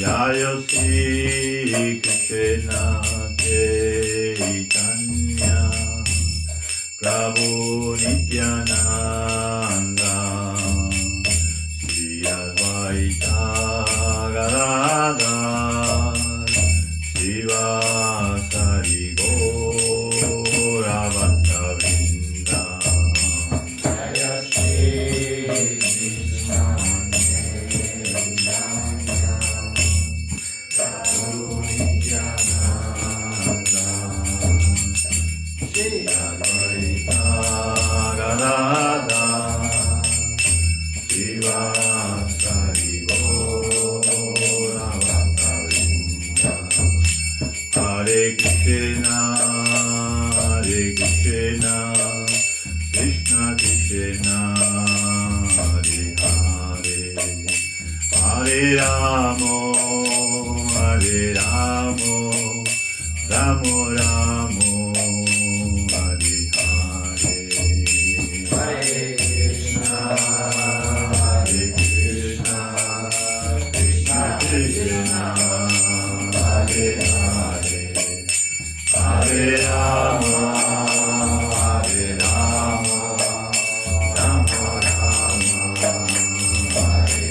Jaya Sri Krishna Chaitanya Prabhu Nityananda Sri Advaita Gadadhar Srivasari Gaura Bhattavrinda Jaya Sri Krishna Hare Krishna, Krishna Krishna, Hare Hare, Hare Ramo, Ramo Ramo, Hare Hare, Hare Krishna, Krishna Krishna, Hare Hare, Hare Rama, Rama Rama, Hare Hare.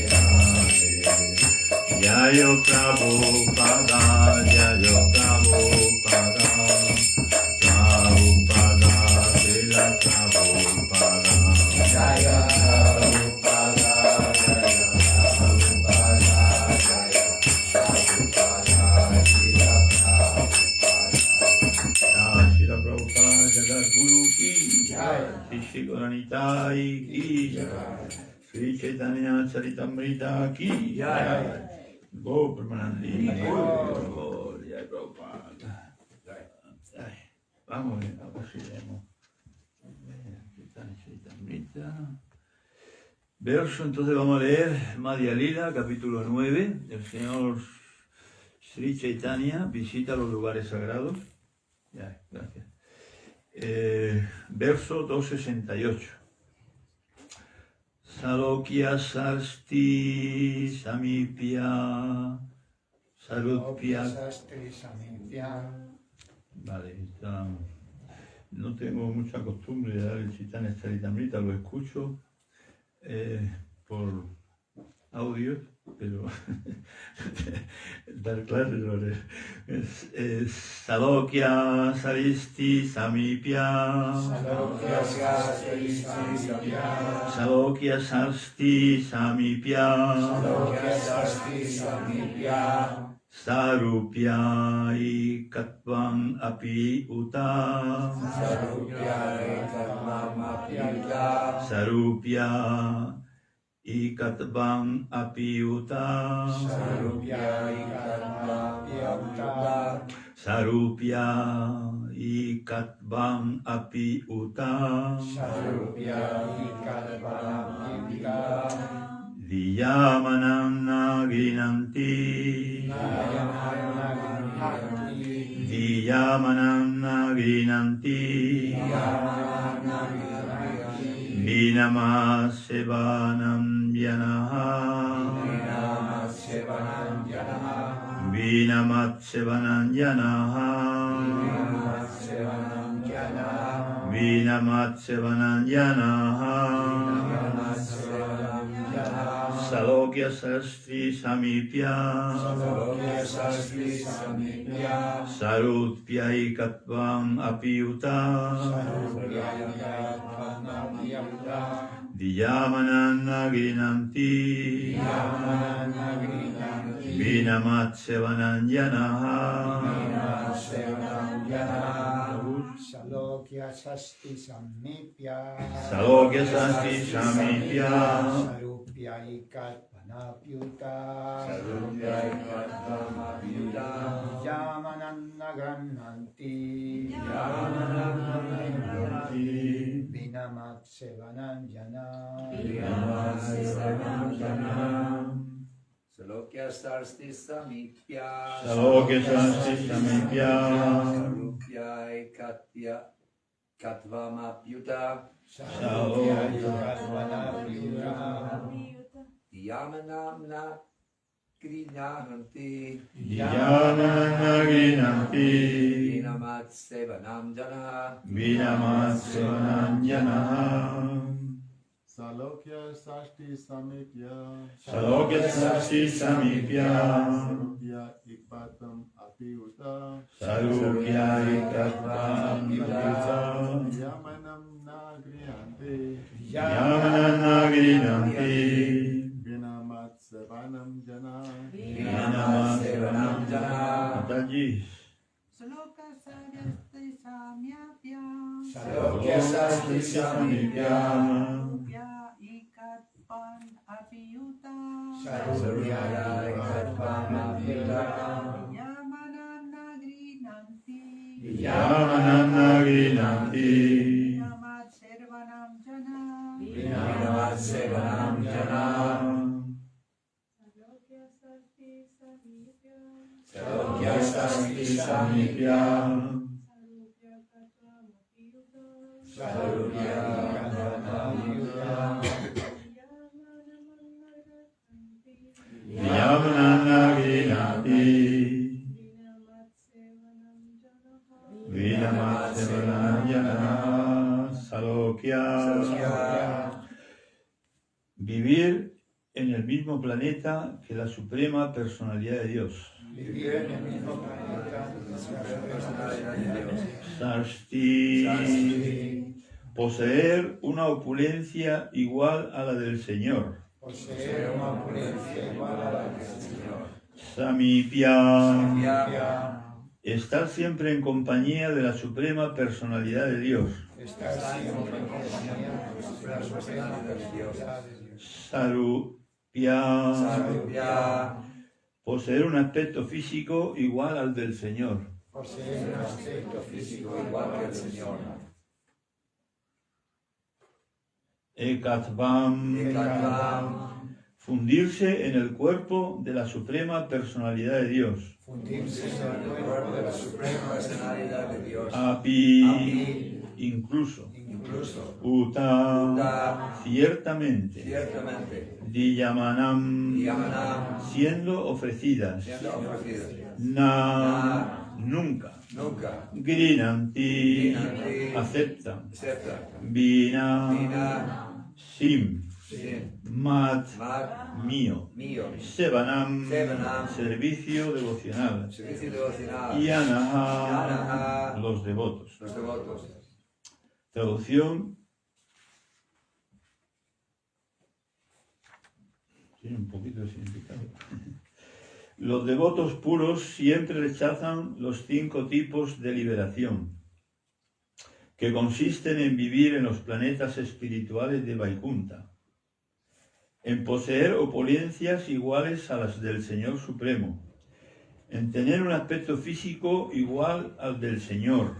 Jayo Prabhupada, Jayo Prabhupada, Prabhupada, Srila Prabhupada, Jaya Prabhupada, Jaya Prabhupada, Jaya Prabhupada, Srila Prabhupada, Srila Prabhupada, Jagat Guru ki Jai, Shri Gauranitai ki Jai, Sri Chaitanya Charitamrita ki Jai, Go Pramanandi, Go Jai Prabhupada. Jai. Vamos a ver si leemos Chaitanya Charitamrita. Verso, entonces vamos a leer Madhya Lila, capítulo 9. El Señor Sri Chaitanya visita los lugares sagrados. Ya, gracias. Verso 268. Salokya Sasti Samipya Sarupya. Vale, está. No tengo mucha costumbre de dar el Chaitanya Charitamrita, lo escucho por audio, pero dar clases sobre Salokya Saristi Samipya, Salokya Sasti Samipya, Sarupya Ikatvam Api Uta, Sarupya Ikatvam Api Uta, Sarupya Ikatvam Api Uta, Diyamanam Ginanti, Diyamanam Ginanti, Vinamassevanam Yanaha, Vinamatsevanam Yanaha, Vinamatsevanam Yanaha, Salokya Sasti Samipya, Sarupya Ikatvam Apiuta, Diyamanam Naginanti, Vinamatsevanam Yanaha, Salokya Sasti Samipya, Salokya Sasti Samipya, Sarupya Ikatvanapyuta, Yamanam Nagananti, Vinamatsevanam Jana, Salokya Sarsti Samipya Salokya Sarsti Samipya Sarupya Katya Katvamapyuta Salokya Yamanamna Krinahanti Yamanagrinanti Vinamatsevanam Janaha Vinamatsevananjana Salokya Sashti Samipya Salokya Sarsti Samipya Sarupya Ikpatam Apiyuta Sarupya Ikatvam Apyuta Yamanam Nagriyanti Yamanagrinanti Vinamat Sevanam Jana Vinamatsevanam Janaha Mataji Sloka Sarasti Samyapya Salokya Sarsti Samipya Rupya Ikatpan Apiyuta Sarupya Katvamapyuta Yamanam Nagri Nanti Yamanagrinanti Yamat Servanam Jana Vinamatsevanam Janaha Salokya Sasti Samyapya Salokya Sarsti Samipya Sarupya Katvam Apiyuta Sarupya Katvamapyuta Yamanagrinanti Vinamat Sevanam Jana Vinamatsevananjana Salokya. Vivir en el mismo planeta que la suprema personalidad de Dios. Vivir en el mismo planeta de la personalidad de Dios. Sarsti. Sarsti. Poseer una opulencia igual a la del Señor. Poseer una opulencia igual a la del Señor. Samipya. Estar siempre en compañía de la suprema personalidad de Dios. Estar siempre en compañía de la suprema personalidad de Dios. Sarupya. Sarupya. Poseer un aspecto físico igual al del Señor. Poseer un aspecto físico Igual que el Señor. Ekatvam. Ekatvam. Fundirse en el cuerpo de la suprema personalidad de Dios. fundirse en el El cuerpo de la suprema personalidad de Dios. Api. Incluso. Incluso. Uta. Uta. Ciertamente. Ciertamente. Diyamanam. Yamanam. Siendo ofrecidas. Siendo ofrecido. Na. Nunca. Nunca. Grinanti. Grinanti. Aceptan. Acepta. Vina. Vina. Sim. Sin. Mat. Mat. Mío. Mío. Sevanam. Sevanam. Servicio devocional. Servicio devocional. Yanaha. Yanaha. Los devotos. Los devotos. Traducción. Tiene un poquito de significado. Los devotos puros siempre rechazan los 5 tipos de liberación, que consisten en vivir en los planetas espirituales de Vaikunta, en poseer opulencias iguales a las del Señor Supremo, en tener un aspecto físico igual al del Señor,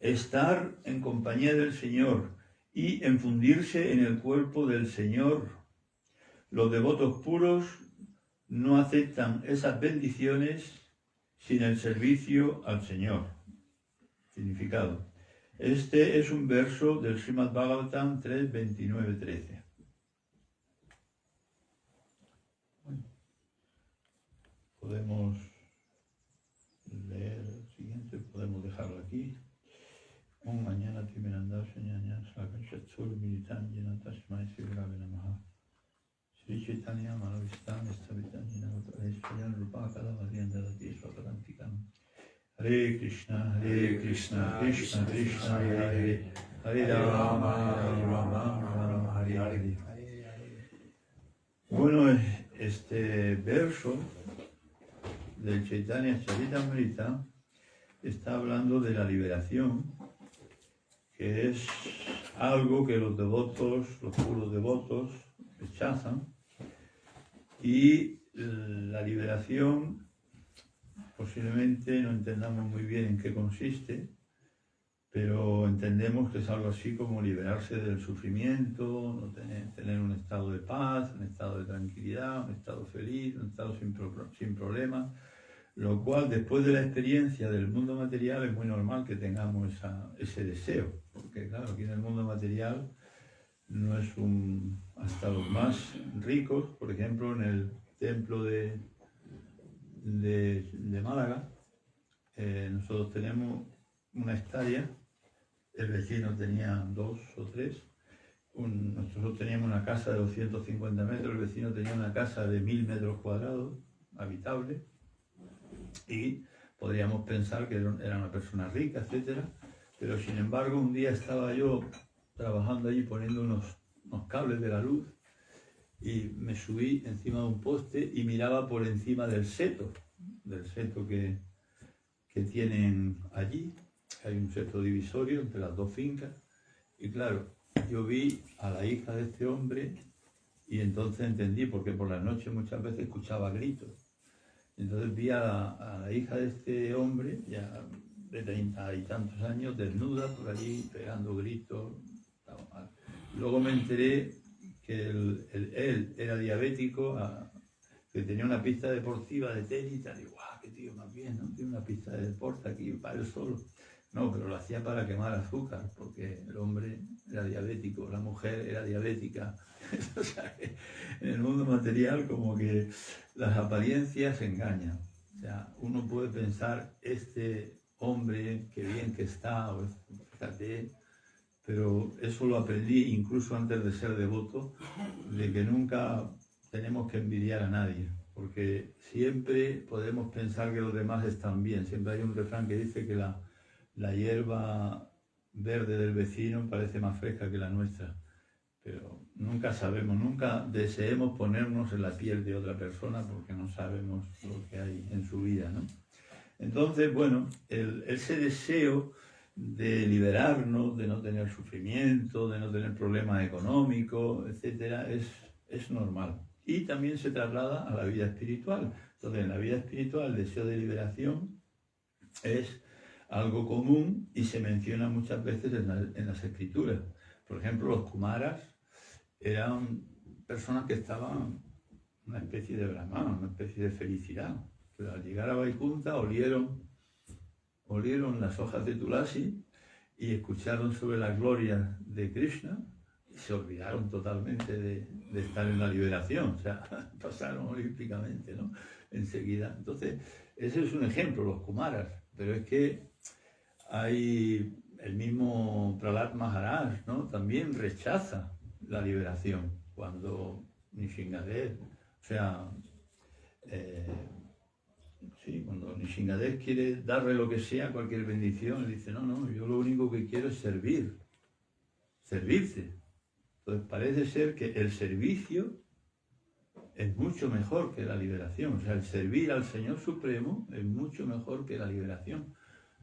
estar en compañía del Señor y en fundirse en el cuerpo del Señor. Los devotos puros no aceptan esas bendiciones sin el servicio al Señor. Significado. Este es un verso del Srimad Bhagavatam 3, 29, 13. Podemos leer el siguiente, podemos dejarlo aquí. Mañana Timiranda Señaña Sakachatur Militan Yenatasmai Sigrave Namaha. Sri Chaitanya Manavistan Estavitanina Esvayan Rupa Kadavarianda Dati Swakarantikam. Hare Krishna, Krishna Krishna, Hare Hare, Hare Rama, Rama Rama, Hare Hare. Bueno, este verso del Chaitanya Charitamrita está hablando de la liberación, que es algo que los devotos, los puros devotos, rechazan, y la liberación posiblemente no entendamos muy bien en qué consiste, pero entendemos que es algo así como liberarse del sufrimiento, no tener un estado de paz, un estado de tranquilidad, un estado feliz, un estado sin problemas, lo cual después de la experiencia del mundo material es muy normal que tengamos ese deseo, porque claro, aquí en el mundo material no es hasta los más ricos, por ejemplo en el templo de Málaga, nosotros tenemos una hectárea, el vecino tenía 2 o 3, nosotros teníamos una casa de 250 metros, el vecino tenía una casa de 1000 metros cuadrados, habitable, y podríamos pensar que era una persona rica, etc. Pero sin embargo un día estaba yo trabajando allí poniendo unos cables de la luz y me subí encima de un poste y miraba por encima del seto que tienen allí. Hay un seto divisorio entre las dos fincas y claro, yo vi a la hija de este hombre y entonces entendí, porque por la noche muchas veces escuchaba gritos. Entonces vi a la hija de este hombre, ya de 30 y tantos años, desnuda por allí, pegando gritos. Luego me enteré que él era diabético, que tenía una pista deportiva de tenis y tal. Digo, ¡guau, qué tío más bien! ¿No? Tiene una pista de deporte aquí para él solo. No, pero lo hacía para quemar azúcar, porque el hombre era diabético, la mujer era diabética. O sea, que en el mundo material como que las apariencias engañan. O sea, uno puede pensar, este hombre, qué bien que está, o fíjate, pero eso lo aprendí incluso antes de ser devoto, de que nunca tenemos que envidiar a nadie, porque siempre podemos pensar que los demás están bien. Siempre hay un refrán que dice que la hierba verde del vecino parece más fresca que la nuestra, pero nunca sabemos, nunca deseemos ponernos en la piel de otra persona porque no sabemos lo que hay en su vida, ¿no? Entonces, bueno, ese deseo de liberarnos, de no tener sufrimiento, de no tener problemas económicos, etcétera, es normal. Y también se traslada a la vida espiritual. Entonces, en la vida espiritual, el deseo de liberación es algo común y se menciona muchas veces en las escrituras. Por ejemplo, los kumaras eran personas que estaban en una especie de brahman, una especie de felicidad. Pero al llegar a Vaikunta olieron las hojas de Tulasi y escucharon sobre la gloria de Krishna y se olvidaron totalmente de estar en la liberación. O sea, pasaron olímpicamente, ¿no? Enseguida. Entonces, ese es un ejemplo, los kumaras. Pero es que hay el mismo Prahlad Maharaj, ¿no? También rechaza la liberación cuando Nishingadev, o sea, cuando Nishingadev quiere darle lo que sea, cualquier bendición, él dice, no, yo lo único que quiero es servirse. Entonces parece ser que el servicio es mucho mejor que la liberación. O sea, el servir al Señor Supremo es mucho mejor que la liberación.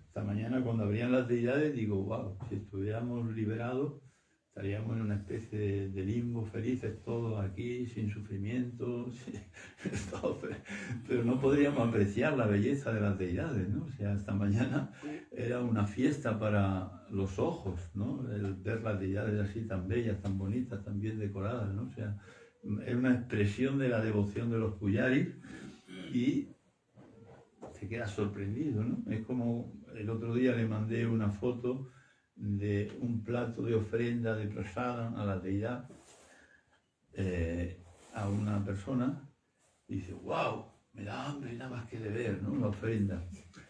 Esta mañana cuando abrían las deidades digo, wow, si estuviéramos liberados estaríamos en una especie de limbo, felices todos aquí, sin sufrimiento, pero no podríamos apreciar la belleza de las deidades, ¿no? O sea, esta mañana era una fiesta para los ojos, ¿no? El ver las deidades así tan bellas, tan bonitas, tan bien decoradas, ¿no? O sea, es una expresión de la devoción de los puyaris y te quedas sorprendido, ¿no? Es como el otro día le mandé una foto de un plato de ofrenda de prasada a la deidad a una persona y dice, wow, me da hambre nada más que de ver, ¿no? La ofrenda.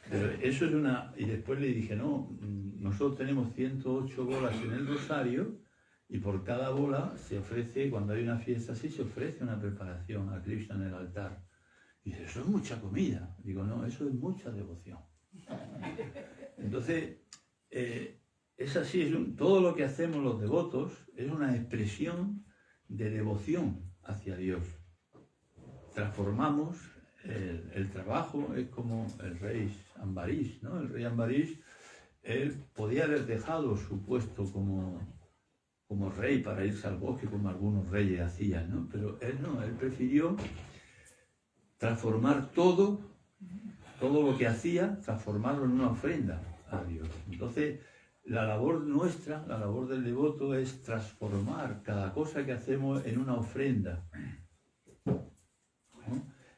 Pero eso es una... Y después le dije, no, nosotros tenemos 108 bolas en el rosario y por cada bola se ofrece, cuando hay una fiesta así, se ofrece una preparación a Krishna en el altar. Y dice, eso es mucha comida. Digo, no, eso es mucha devoción. Entonces, es así, todo lo que hacemos los devotos es una expresión de devoción hacia Dios. Transformamos el trabajo, es como el rey Ambarish, ¿no? El rey Ambarish, él podía haber dejado su puesto como rey para irse al bosque, como algunos reyes hacían, ¿no? Pero él no, él prefirió transformar todo lo que hacía, transformarlo en una ofrenda a Dios. Entonces, la labor nuestra, la labor del devoto es transformar cada cosa que hacemos en una ofrenda, ¿no?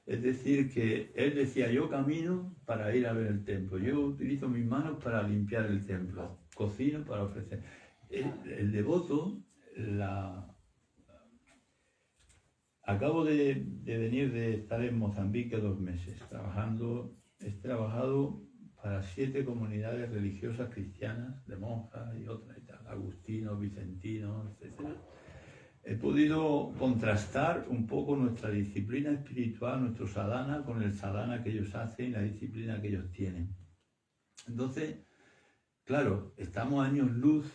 Es decir, que él decía, yo camino para ir a ver el templo, yo utilizo mis manos para limpiar el templo, cocino para ofrecer. El devoto, acabo de venir de estar en Mozambique 2 meses trabajando, he trabajado para 7 comunidades religiosas cristianas, de monjas y otras y tal, agustinos, vicentinos, etc. He podido contrastar un poco nuestra disciplina espiritual, nuestro sadhana, con el sadhana que ellos hacen y la disciplina que ellos tienen. Entonces, claro, estamos años luz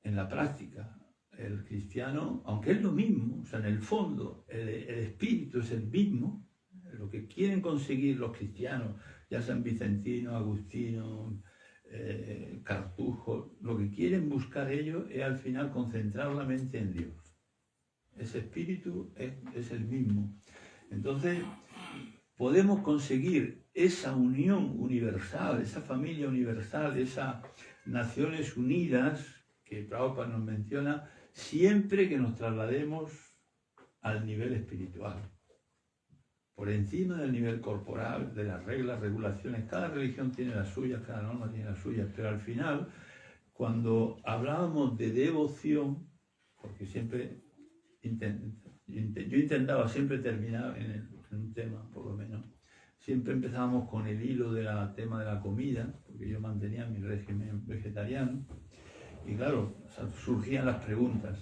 en la práctica. El cristiano, aunque es lo mismo, o sea, en el fondo, el espíritu es el mismo, lo que quieren conseguir los cristianos, ya sean vicentinos, agustinos, cartujos, lo que quieren buscar ellos es al final concentrar la mente en Dios. Ese espíritu es el mismo. Entonces, podemos conseguir esa unión universal, esa familia universal, esas Naciones Unidas que Prabhupada nos menciona, siempre que nos traslademos al nivel espiritual. Por encima del nivel corporal, de las reglas, regulaciones, cada religión tiene las suyas, cada norma tiene las suyas, pero al final, cuando hablábamos de devoción, porque siempre yo intentaba siempre terminar en un tema, por lo menos, siempre empezábamos con el hilo del tema de la comida, porque yo mantenía mi régimen vegetariano, y claro, surgían las preguntas.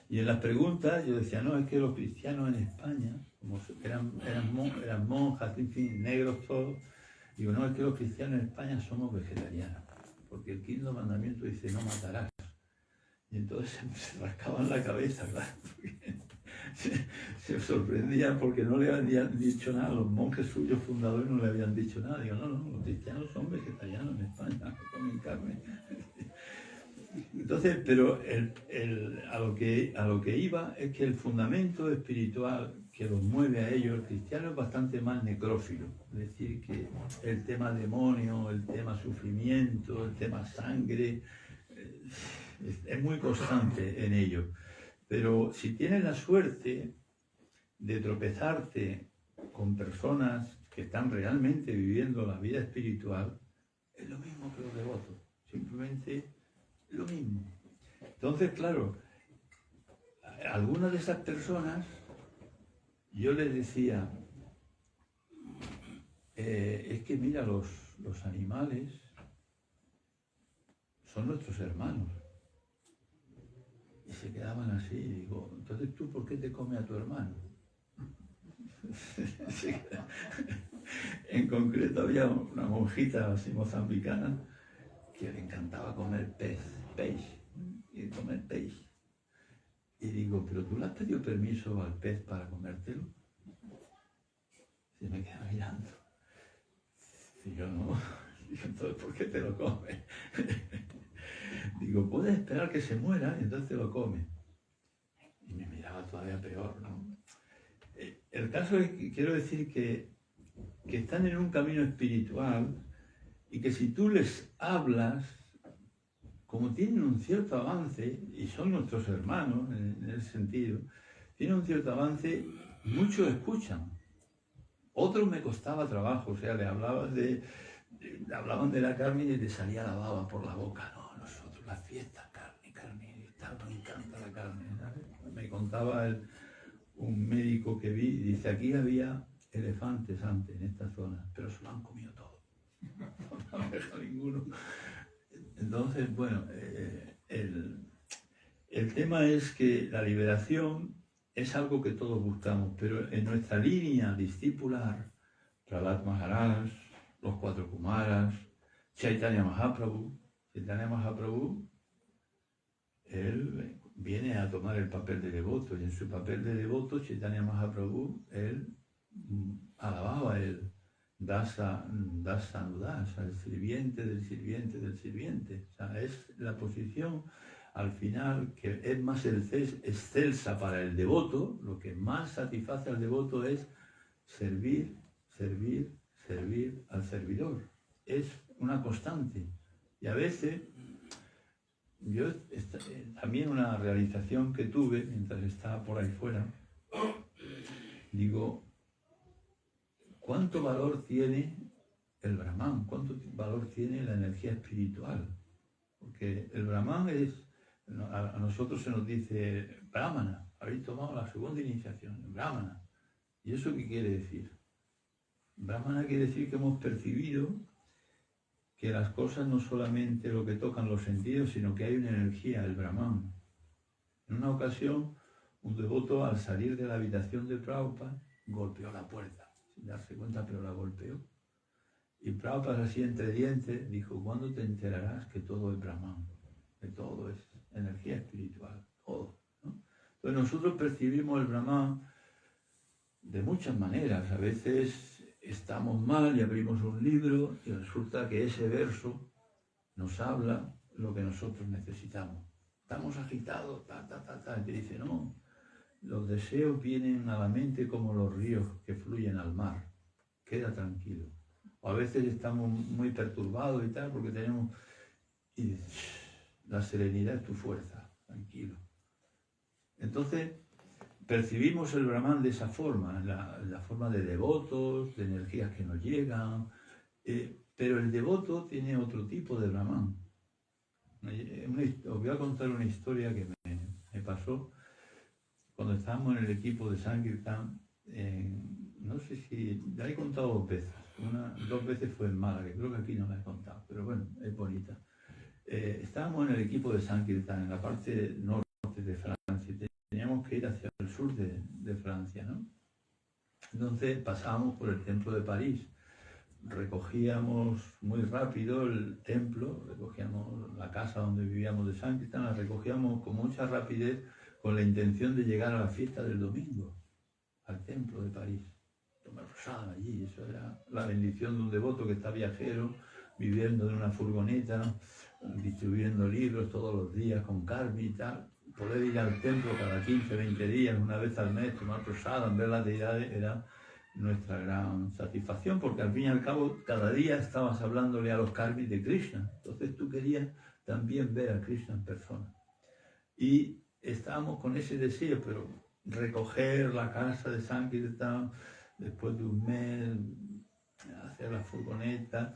Y en las preguntas yo decía, no, es que los cristianos en España, como eran monjas, en fin, negros todos, digo, no, es que los cristianos en España somos vegetarianos, porque el 5.º mandamiento dice, no matarás. Y entonces se rascaban la cabeza, claro, porque se sorprendían porque no le habían dicho nada, los monjes suyos fundadores no le habían dicho nada. Digo, no, los cristianos son vegetarianos en España, no comen carne. Entonces, pero a lo que iba es que el fundamento espiritual que los mueve a ellos, el cristiano, es bastante más necrófilo. Es decir, que el tema demonio, el tema sufrimiento, el tema sangre, es muy constante en ellos. Pero si tienes la suerte de tropezarte con personas que están realmente viviendo la vida espiritual, es lo mismo que los devotos, simplemente lo mismo. Entonces, claro, a algunas de esas personas yo les decía, es que mira, los animales son nuestros hermanos. Y se quedaban así, y digo, entonces tú, ¿por qué te comes a tu hermano? En concreto había una monjita así mozambicana que le encantaba comer peixe. Y digo, ¿pero tú le has pedido permiso al pez para comértelo? Se me queda mirando. Y yo no. Digo, entonces, ¿por qué te lo comes? Digo, puedes esperar que se muera y entonces te lo comes. Y me miraba todavía peor, ¿no? El caso es que quiero decir que están en un camino espiritual y que si tú les hablas, como tienen un cierto avance, y son nuestros hermanos en ese sentido, tienen un cierto avance, muchos escuchan. Otros me costaba trabajo, o sea, hablaban de la carne y te salía la baba por la boca. No, nosotros las fiestas, carne, nos encanta la carne, ¿sabes? Me contaba un médico que vi, dice, aquí había elefantes antes en esta zona, pero se lo han comido todo. No me deja ninguno. Entonces, bueno, el tema es que la liberación es algo que todos buscamos, pero en nuestra línea discipular, Prahlad Maharaj, los 4 Kumaras, Chaitanya Mahaprabhu, él viene a tomar el papel de devoto, y en su papel de devoto, Chaitanya Mahaprabhu, él alababa el Dasa Nudasa, el sirviente del sirviente del sirviente. O sea, es la posición al final que es más excelsa para el devoto. Lo que más satisface al devoto es servir al servidor. Es una constante. Y a veces, también una realización que tuve mientras estaba por ahí fuera, digo, ¿cuánto valor tiene el Brahman? ¿Cuánto valor tiene la energía espiritual? Porque el Brahman a nosotros se nos dice Brahmana, habéis tomado la segunda iniciación, Brahmana. ¿Y eso qué quiere decir? Brahmana quiere decir que hemos percibido que las cosas no solamente lo que tocan los sentidos, sino que hay una energía, el Brahman. En una ocasión, un devoto al salir de la habitación de Prabhupada golpeó la puerta, sin darse cuenta, pero la golpeó. Y Prabhupada, así entre dientes, dijo, ¿cuándo te enterarás que todo es Brahman? Que todo es energía espiritual, todo, ¿no? Entonces nosotros percibimos el Brahman de muchas maneras. A veces estamos mal y abrimos un libro y resulta que ese verso nos habla lo que nosotros necesitamos. Estamos agitados, y te dice, no, los deseos vienen a la mente como los ríos que fluyen al mar. Queda tranquilo. O a veces estamos muy perturbados y tal, porque tenemos... Y la serenidad es tu fuerza, tranquilo. Entonces, percibimos el Brahman de esa forma, la forma de devotos, de energías que nos llegan, pero el devoto tiene otro tipo de Brahman. Os voy a contar una historia que me pasó cuando estábamos en el equipo de Sankirtan. No sé si la he contado 2 veces, 2 veces fue en Málaga, creo que aquí no la he contado, pero bueno, es bonita. Estábamos en el equipo de Sankirtan, en la parte norte de Francia, teníamos que ir hacia el sur de Francia, ¿no? Entonces pasábamos por el templo de París, recogíamos muy rápido el templo, recogíamos la casa donde vivíamos de Sankirtan, la recogíamos con mucha rapidez con la intención de llegar a la fiesta del domingo, al templo de París. Tomar rosada allí, eso era la bendición de un devoto que está viajero, viviendo en una furgoneta, distribuyendo libros todos los días con Karmi y tal. Poder ir al templo cada 15, 20 días, una vez al mes, tomar rosada, ver las deidades, era nuestra gran satisfacción, porque al fin y al cabo cada día estabas hablándole a los Karmis de Krishna. Entonces tú querías también ver a Krishna en persona. Y estábamos con ese deseo, pero recoger la casa de Sankirtan después de un mes, hacer la furgoneta,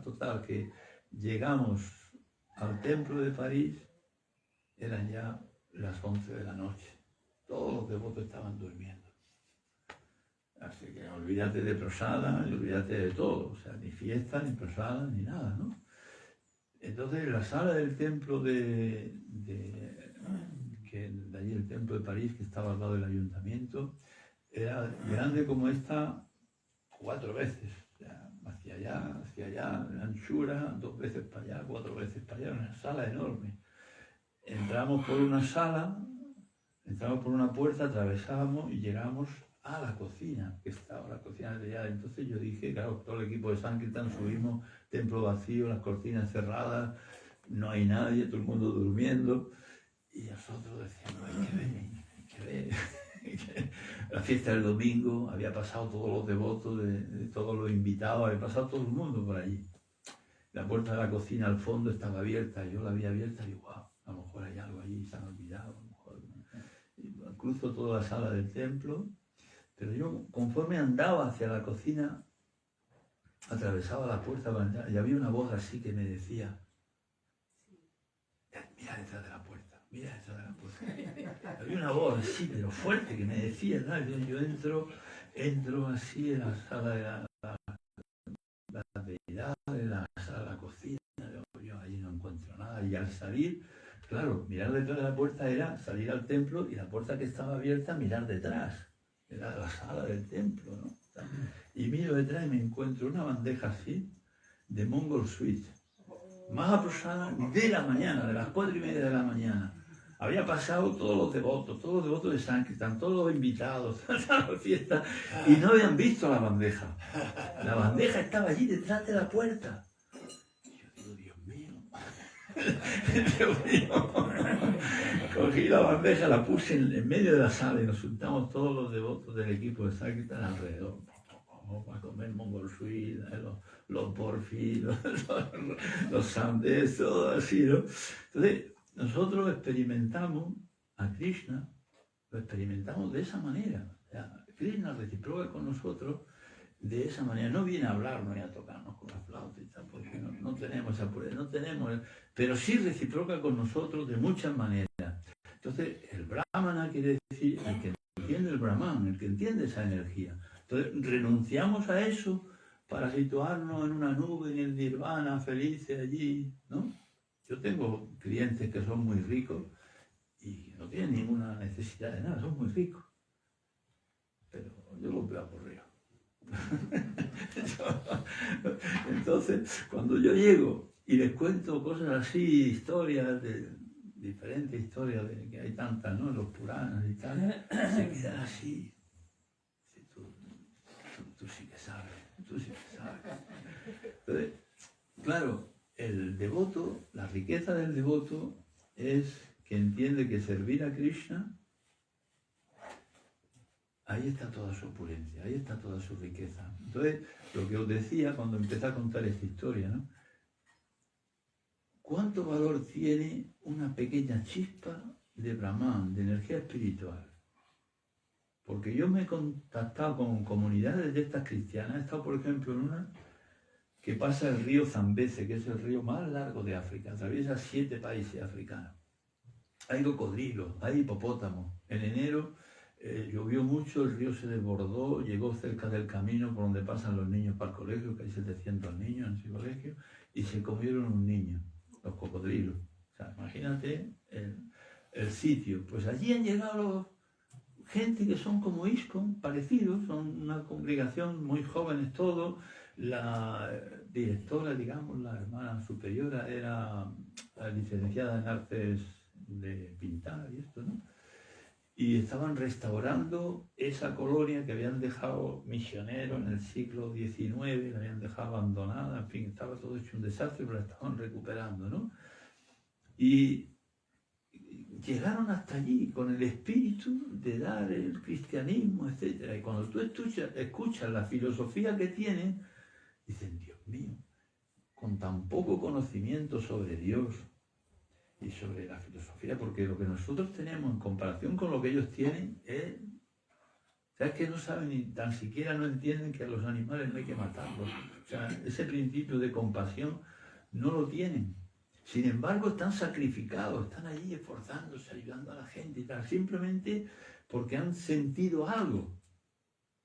total, que llegamos al templo de París, eran ya las 11 de la noche. Todos los devotos estaban durmiendo. Así que olvídate de prosada, olvídate de todo, o sea, ni fiesta, ni prosada, ni nada, ¿no? Entonces la sala del templo de allí, el templo de París, que estaba al lado del ayuntamiento, era grande como esta 4 veces, o sea, hacia allá, en anchura, 2 veces para allá, 4 veces para allá, una sala enorme. Entramos por una sala, entramos por una puerta, atravesábamos y llegamos a la cocina, que estaba la cocina de allá. Entonces yo dije, claro, todo el equipo de Sankirtan subimos, templo vacío, las cortinas cerradas, no hay nadie, todo el mundo durmiendo. Y nosotros decíamos, hay que ver. La fiesta del domingo, había pasado todos los devotos, de todos los invitados, había pasado todo el mundo por allí. La puerta de la cocina al fondo estaba abierta, yo la había abierta y digo, wow, a lo mejor hay algo allí, se han olvidado, a lo mejor. Y cruzo toda la sala del templo, pero yo conforme andaba hacia la cocina, atravesaba la puerta y había una voz así que me decía, mira detrás de la puerta, mira detrás de la puerta. Había una voz así, pero fuerte, que me decía, ¿no? Yo entro así en la sala de la deidad, en la sala de la cocina, yo allí no encuentro nada. Y al salir, claro, mirar detrás de la puerta era salir al templo y la puerta que estaba abierta, mirar detrás. Era la sala del templo, ¿no? Y miro detrás y me encuentro una bandeja así, de Mongol Sweet. Más aproximada de la mañana, de las 4:30 de la mañana. Había pasado todos los devotos de Sankirtan, todos los invitados a la fiesta, y no habían visto la bandeja. La bandeja estaba allí detrás de la puerta. Y yo digo, Dios mío. Dios mío. Cogí la bandeja, la puse en medio de la sala y nos juntamos todos los devotos del equipo de Sankirtan alrededor. vamos a comer mongolsuí, los porfis, los sandes, todo así, ¿no? Entonces, nosotros experimentamos a Krishna, lo experimentamos de esa manera. O sea, Krishna reciproca con nosotros de esa manera. No viene a hablarnos y a tocarnos con la flauta y tal, porque no tenemos esa pureza, no tenemos, pero sí reciproca con nosotros de muchas maneras. Entonces, el brahmana quiere decir el que entiende el brahman, el que entiende esa energía. Entonces, renunciamos a eso para situarnos en una nube, en el nirvana, felices allí, ¿no? Yo tengo clientes que son muy ricos y no tienen ninguna necesidad de nada, son muy ricos. Pero yo los veo aburridos. Entonces, cuando yo llego y les cuento cosas así, historias diferentes historias, de que hay tantas, ¿no? Los Puranas y tal, se quedan así. Tú sí que sabes, tú sí que sabes. Entonces, claro, el devoto, la riqueza del devoto es que entiende que servir a Krishna, ahí está toda su opulencia, ahí está toda su riqueza. Entonces, lo que os decía cuando empecé a contar esta historia, ¿no? ¿Cuánto valor tiene una pequeña chispa de Brahman, de energía espiritual? Porque yo me he contactado con comunidades de estas cristianas, he estado, por ejemplo, en una que pasa el río Zambeze, que es el río más largo de África, atraviesa 7 países africanos. Hay cocodrilos, hay hipopótamos. En enero llovió mucho, el río se desbordó, llegó cerca del camino por donde pasan los niños para el colegio, que hay 700 niños en ese colegio, y se comieron un niño, los cocodrilos. O sea, imagínate el sitio. Pues allí han llegado gente que son como ISKCON, parecidos, son una congregación muy jóvenes todos. La directora, digamos, la hermana superiora, era licenciada en artes de pintar y esto, ¿no? Y estaban restaurando esa colonia que habían dejado misioneros en el siglo XIX, la habían dejado abandonada, en fin, estaba todo hecho un desastre, pero la estaban recuperando, ¿no? Y llegaron hasta allí con el espíritu de dar el cristianismo, etc. Y cuando tú escuchas la filosofía que tienen, dicen, Dios mío, con tan poco conocimiento sobre Dios y sobre la filosofía, porque lo que nosotros tenemos en comparación con lo que ellos tienen es que no saben ni tan siquiera no entienden que a los animales no hay que matarlos. O sea, ese principio de compasión no lo tienen. Sin embargo, están sacrificados, están allí esforzándose, ayudando a la gente y tal, simplemente porque han sentido algo,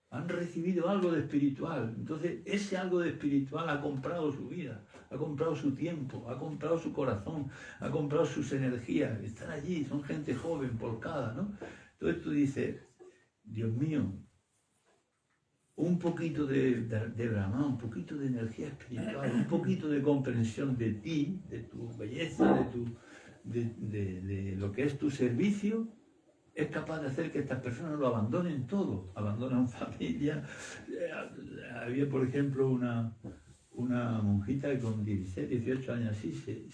han recibido algo de espiritual. Entonces, ese algo de espiritual ha comprado su vida, ha comprado su tiempo, ha comprado su corazón, ha comprado sus energías. Están allí, son gente joven, volcada, ¿no? Entonces tú dices, Dios mío, un poquito de Brahman, un poquito de energía espiritual, un poquito de comprensión de ti, de tu belleza, de lo que es tu servicio, es capaz de hacer que estas personas lo abandonen todo, abandonan familia. Había, por ejemplo, una monjita que con 16, 18 años así,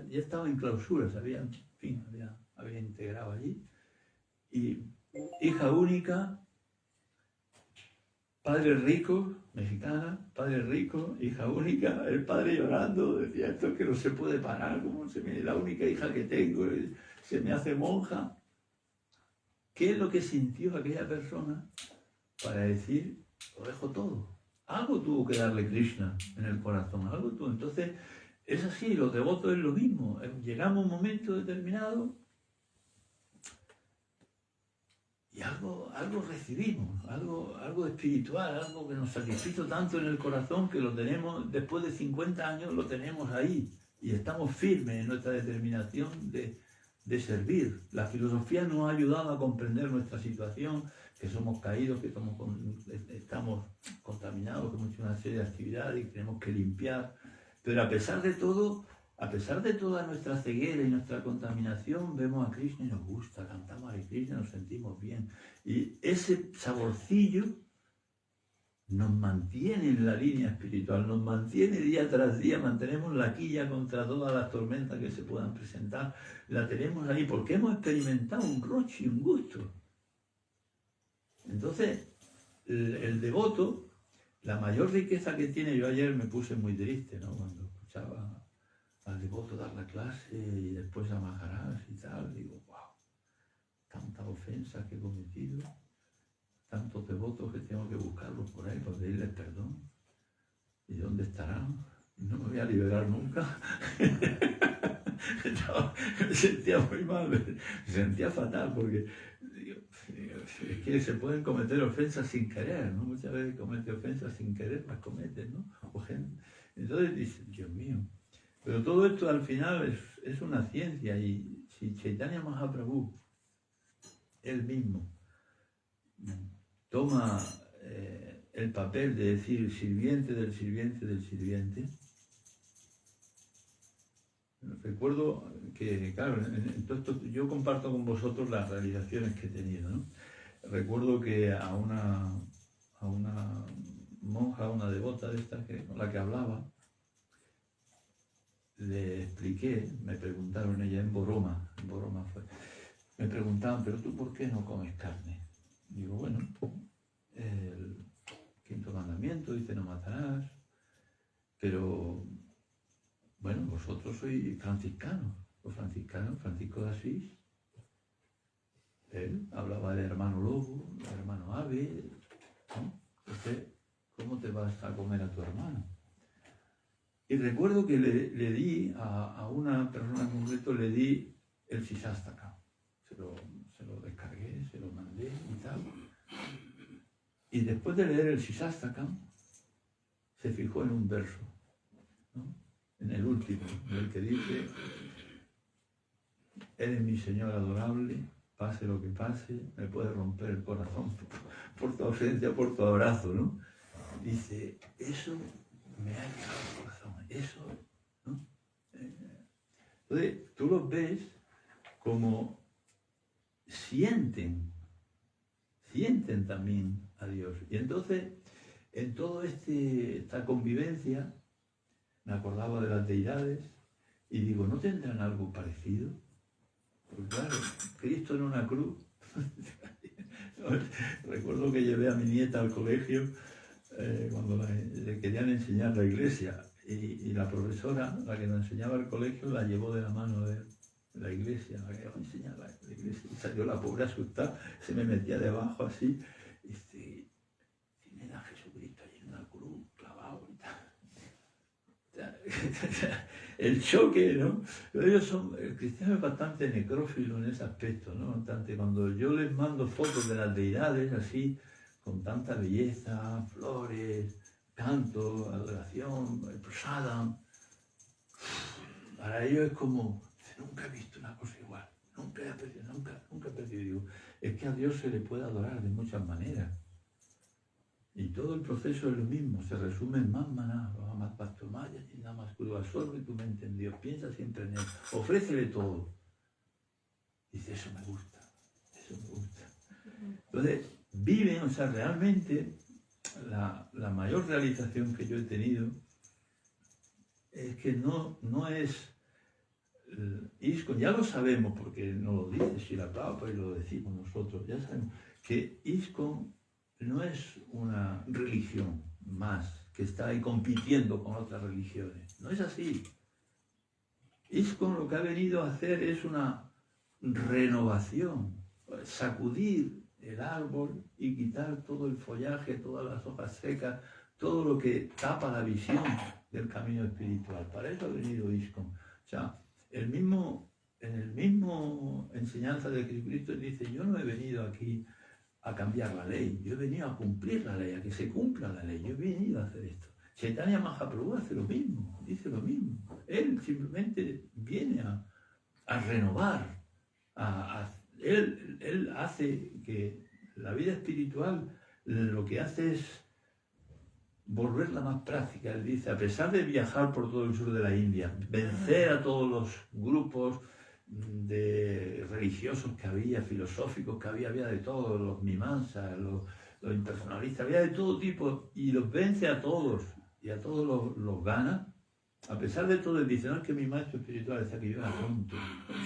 ya estaba en clausura, había integrado allí, y hija única, padre rico, mexicana, padre rico, hija única, el padre llorando, decía, esto es que no se puede parar, como la única hija que tengo, se me hace monja. ¿Qué es lo que sintió aquella persona para decir, lo dejo todo? Algo tuvo que darle Krishna en el corazón, algo tuvo. Entonces, es así, los devotos es lo mismo. Llegamos a un momento determinado y algo recibimos, algo espiritual, algo que nos satisfizo tanto en el corazón que lo tenemos, después de 50 años lo tenemos ahí y estamos firmes en nuestra determinación de servir. La filosofía nos ha ayudado a comprender nuestra situación, que somos caídos, que estamos contaminados, que hemos hecho una serie de actividades y tenemos que limpiar. Pero a pesar de todo, a pesar de toda nuestra ceguera y nuestra contaminación, vemos a Krishna y nos gusta, cantamos a Krishna, nos sentimos bien. Y ese saborcillo nos mantiene en la línea espiritual, nos mantiene día tras día, mantenemos la quilla contra todas las tormentas que se puedan presentar, la tenemos ahí porque hemos experimentado un roche, un gusto. Entonces, el devoto la mayor riqueza que tiene, yo ayer me puse muy triste, ¿no? Cuando escuchaba al devoto dar la clase y después a Maharaj y tal, digo, wow, tanta ofensa que he cometido, tantos devotos que tengo que buscarlos por ahí para pedirles perdón. ¿Y dónde estarán? No me voy a liberar nunca. No, me sentía muy mal, me sentía fatal porque es que se pueden cometer ofensas sin querer, ¿no? Muchas veces comete ofensas sin querer, las cometen, ¿no? Entonces dices, Dios mío. Pero todo esto al final es una ciencia y si Chaitanya Mahaprabhu, él mismo, toma el papel de decir sirviente del sirviente del sirviente. Recuerdo que, claro, en todo esto, yo comparto con vosotros las realizaciones que he tenido, ¿no? Recuerdo que a una monja, una devota de estas con la que hablaba, le expliqué, me preguntaron ella en Boroma fue, me preguntaban, pero tú ¿por qué no comes carne? Digo, bueno, el quinto mandamiento dice no matarás, pero bueno, vosotros sois franciscanos, los franciscanos, Francisco de Asís, él hablaba del hermano lobo, del hermano ave, ¿no? Entonces, ¿cómo te vas a comer a tu hermano? Y recuerdo que le di a una persona en concreto, le di el Sisastaka, se lo descargué, se lo mandé y tal. Y después de leer el Sisastaka, se fijó en un verso, ¿no? En el último, en el que dice, eres mi Señor adorable, pase lo que pase, me puede romper el corazón por tu ausencia, por tu abrazo, ¿no? Dice, eso me ha llegado al corazón, eso, ¿no? Entonces, tú los ves como sienten también a Dios. Y entonces, en toda esta convivencia, me acordaba de las deidades y digo, ¿no tendrán algo parecido? Pues claro, Cristo en una cruz. Recuerdo que llevé a mi nieta al colegio cuando le querían enseñar la iglesia y la profesora, la que nos enseñaba el colegio, la llevó de la mano de la iglesia, la que iba a enseñar la iglesia, y salió la pobre asustada, se me metía debajo así, y dice, tienen a Jesucristo ahí en una cruz, clavado y tal. El choque, ¿no? El cristiano es bastante necrófilo en ese aspecto, ¿no? Bastante, cuando yo les mando fotos de las deidades así, con tanta belleza, flores, canto, adoración, prasadam, para ellos es como, nunca he visto una cosa igual, nunca he perdido. Digo, es que a Dios se le puede adorar de muchas maneras. Y todo el proceso es lo mismo, se resume en más maná, más pastomaya y nada más crudo. Absorbe tu mente en Dios, piensa siempre en Él, ofrécele todo. Dice, eso me gusta. Entonces, viven, o sea, realmente la mayor realización que yo he tenido es que no es ISKCON, ya lo sabemos porque nos lo dice Srila Prabhupada y lo decimos nosotros, ya sabemos que ISKCON no es una religión más que está ahí compitiendo con otras religiones. No es así. ISKCON lo que ha venido a hacer es una renovación, sacudir el árbol y quitar todo el follaje, todas las hojas secas, todo lo que tapa la visión del camino espiritual. Para eso ha venido ISKCON. O sea, en el mismo enseñanza de Jesucristo dice, yo no he venido aquí a cambiar la ley, yo he venido a cumplir la ley, a que se cumpla la ley, yo he venido a hacer esto. Chaitanya Mahaprabhu hace lo mismo, dice lo mismo. Él simplemente viene a renovar, él hace que la vida espiritual lo que hace es volverla más práctica. Él dice, a pesar de viajar por todo el sur de la India, vencer a todos los grupos de religiosos que había, filosóficos que había de todos, los mimansas, los impersonalistas, había de todo tipo, y los vence a todos, y a todos los gana. A pesar de todo, él dice, no es que mi maestro espiritual decía que yo era tonto,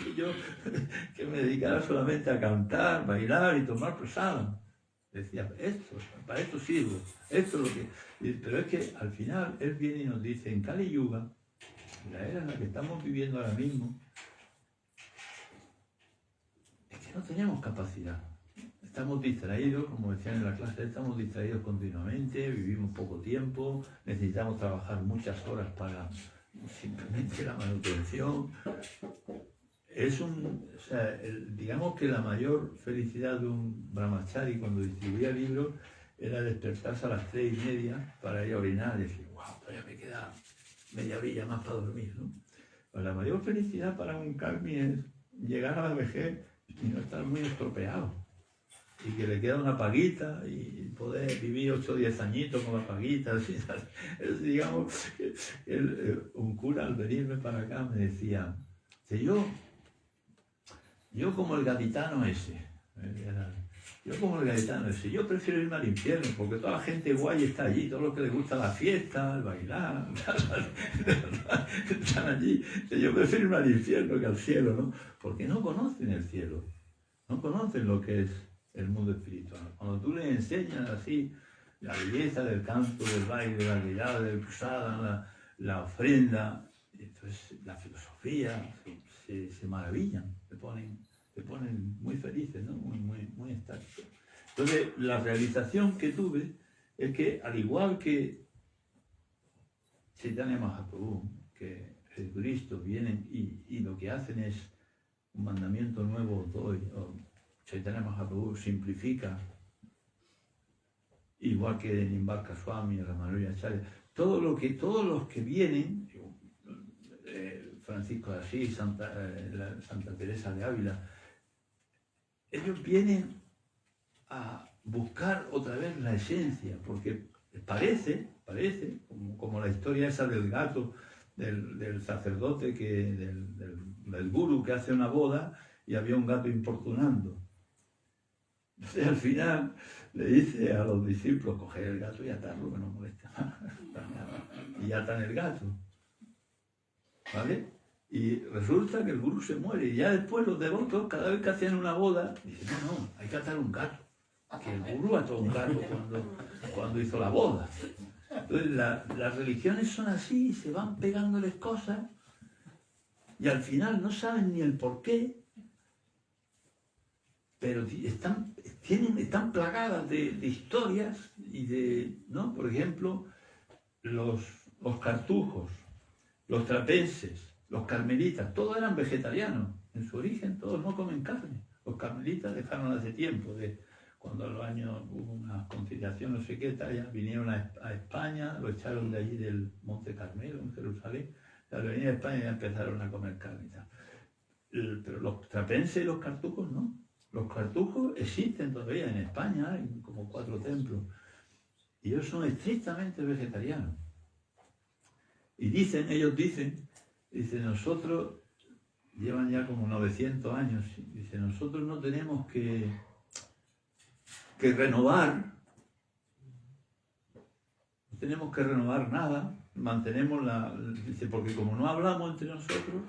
que yo que me dedicara solamente a cantar, bailar y tomar prasadam. Decía, esto, para esto sirvo, esto es lo que... Pero es que al final él viene y nos dice, en Kali Yuga, la era en la que estamos viviendo ahora mismo, es que no tenemos capacidad. Estamos distraídos, como decían en la clase, estamos distraídos continuamente, vivimos poco tiempo, necesitamos trabajar muchas horas para simplemente la manutención. O sea, digamos que la mayor felicidad de un brahmachari cuando distribuía libros era despertarse a las 3:30 para ir a orinar y decir, wow, todavía me queda media orilla más para dormir, ¿no? Pues la mayor felicidad para un karmi es llegar a la vejez y no estar muy estropeado. Y que le queda una paguita y poder vivir 8 o 10 añitos con la paguita. Así, digamos, un cura al venirme para acá me decía, que yo como el gaditano ese, yo prefiero irme al infierno porque toda la gente guay está allí, todo lo que les gusta la fiesta, el bailar, están allí. Yo prefiero irme al infierno que al cielo, ¿no? Porque no conocen el cielo, no conocen lo que es el mundo espiritual. Cuando tú les enseñas así la belleza del canto, del baile, de la realidad, del prasada, la ofrenda, entonces la filosofía, se maravillan, se ponen muy felices, ¿no? Muy estáticos. Entonces la realización que tuve es que al igual que Chaitanya Mahaprabhu, que Jesucristo vienen y lo que hacen es un mandamiento nuevo os doy, Chaitanya Mahaprabhu simplifica, igual que en Nimbarka Swami, Ramanuja Acharya, todos los que vienen, Francisco de Asís, Santa Teresa de Ávila, ellos vienen a buscar otra vez la esencia, porque parece como la historia esa del gato, del sacerdote, del gurú que hace una boda y había un gato importunando. Entonces al final le dice a los discípulos, coger el gato y atarlo, que no molesta más. Y atan el gato. ¿Vale? Y resulta que el gurú se muere. Y ya después los devotos, cada vez que hacían una boda, dicen, no, hay que atar un gato. Que el gurú ató un gato cuando hizo la boda. Entonces las religiones son así, se van pegándoles cosas y al final no saben ni el por qué, pero están plagadas de historias y de, ¿no? Por ejemplo, los cartujos, los trapenses, los carmelitas, todos eran vegetarianos. En su origen todos no comen carne. Los carmelitas dejaron hace tiempo, cuando a los años hubo una conciliación, no sé qué, tal, vinieron a España, lo echaron de allí del Monte Carmelo, en Jerusalén, al venir a España ya empezaron a comer carne y tal. Pero los trapenses y los cartujos no. Los cartujos existen todavía en España, hay como 4 templos, y ellos son estrictamente vegetarianos. Y ellos dicen, nosotros, llevan ya como 900 años, dice, nosotros no tenemos que renovar, no tenemos que renovar nada, mantenemos dice, porque como no hablamos entre nosotros,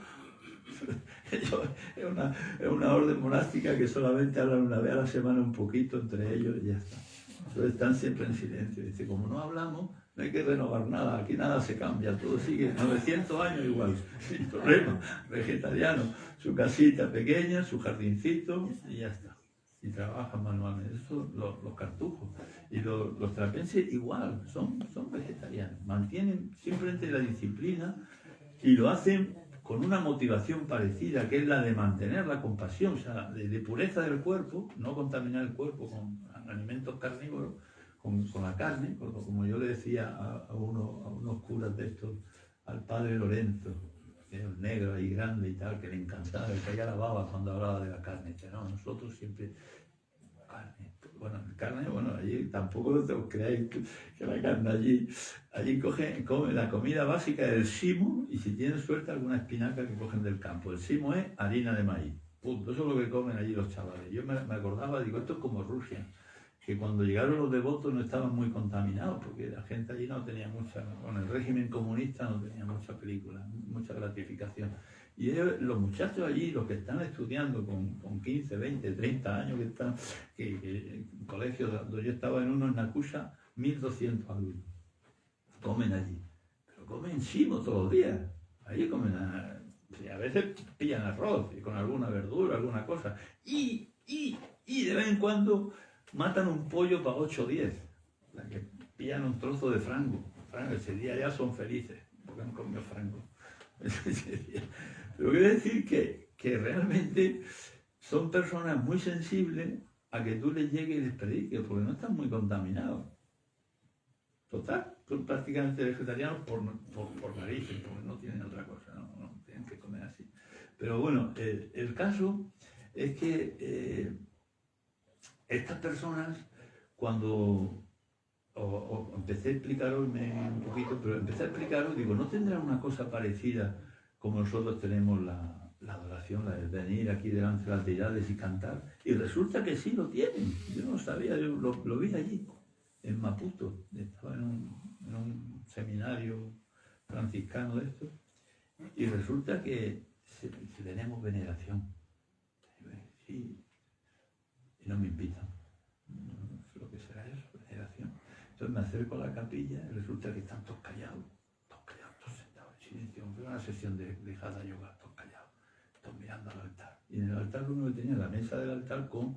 es una orden monástica que solamente hablan una vez a la semana un poquito entre ellos y ya está. Entonces están siempre en silencio. Dice, como no hablamos, no hay que renovar nada, aquí nada se cambia, todo sigue 900 años igual, sin problema, vegetariano, su casita pequeña, su jardincito y ya está. Y trabajan manualmente. Eso los cartujos. Y los trapenses igual, son vegetarianos. Mantienen simplemente la disciplina y lo hacen con una motivación parecida, que es la de mantener la compasión, o sea, de pureza del cuerpo, no contaminar el cuerpo con alimentos carnívoros, con la carne, como yo le decía a unos curas de estos, al padre Lorenzo, que era negro y grande y tal, que le encantaba, que caía la baba cuando hablaba de la carne. Dice, no, nosotros siempre carne, allí tampoco os creáis que la carne allí comen la comida básica del simo y si tienen suerte alguna espinaca que cogen del campo. El simo es harina de maíz, punto, eso es lo que comen allí los chavales. Yo me acordaba, digo, esto es como Rusia. que cuando llegaron los devotos no estaban muy contaminados, porque la gente allí no tenía mucha, con el régimen comunista no tenía mucha película, mucha gratificación. Y ellos, los muchachos allí, los que están estudiando con 15, 20, 30 años, que están en colegios, donde yo estaba en uno en Nakusha, 1.200 alumnos, comen allí, pero comen chimo todos los días, allí comen, a veces pillan arroz y con alguna verdura, alguna cosa, y de vez en cuando matan un pollo para 8 o 10, o sea, que pillan un trozo de frango, ese día ya son felices, porque han comido frango. Pero quiero decir que realmente son personas muy sensibles a que tú les llegues y les prediques, porque no están muy contaminados. Total, son prácticamente vegetarianos por narices, porque no tienen otra cosa, no tienen que comer así. Pero bueno, el caso es que estas personas, cuando empecé a explicaros un poquito, pero empecé a explicaros, digo, ¿no tendrán una cosa parecida como nosotros tenemos la adoración, la de venir aquí delante de las deidades y cantar? Y resulta que sí lo tienen. Yo no sabía, yo lo vi allí, en Maputo. Estaba en un seminario franciscano de esto. Y resulta que tenemos veneración. Sí. Y no me invitan. No sé lo que será eso, veneración. Entonces me acerco a la capilla y resulta que están todos callados, todos sentados en silencio. Fue una sesión de Hatha Yoga, todos callados, todos mirando al altar. Y en el altar lo único que tenía la mesa del altar con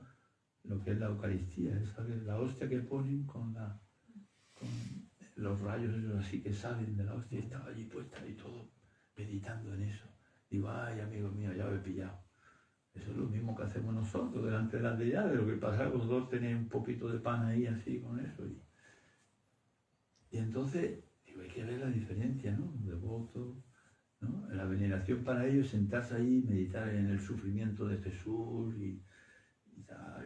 lo que es la Eucaristía, esa es la hostia que ponen con los rayos esos así que salen de la hostia, y estaba allí puesta y todo meditando en eso. Digo, ay, amigo mío, ya lo he pillado. Eso es lo mismo que hacemos nosotros delante de las deidades. Lo que pasa es que los dos tenéis un poquito de pan ahí así con eso. Y entonces, digo, hay que ver la diferencia, ¿no? Devoto, ¿no? La veneración para ellos, sentarse ahí, meditar en el sufrimiento de Jesús y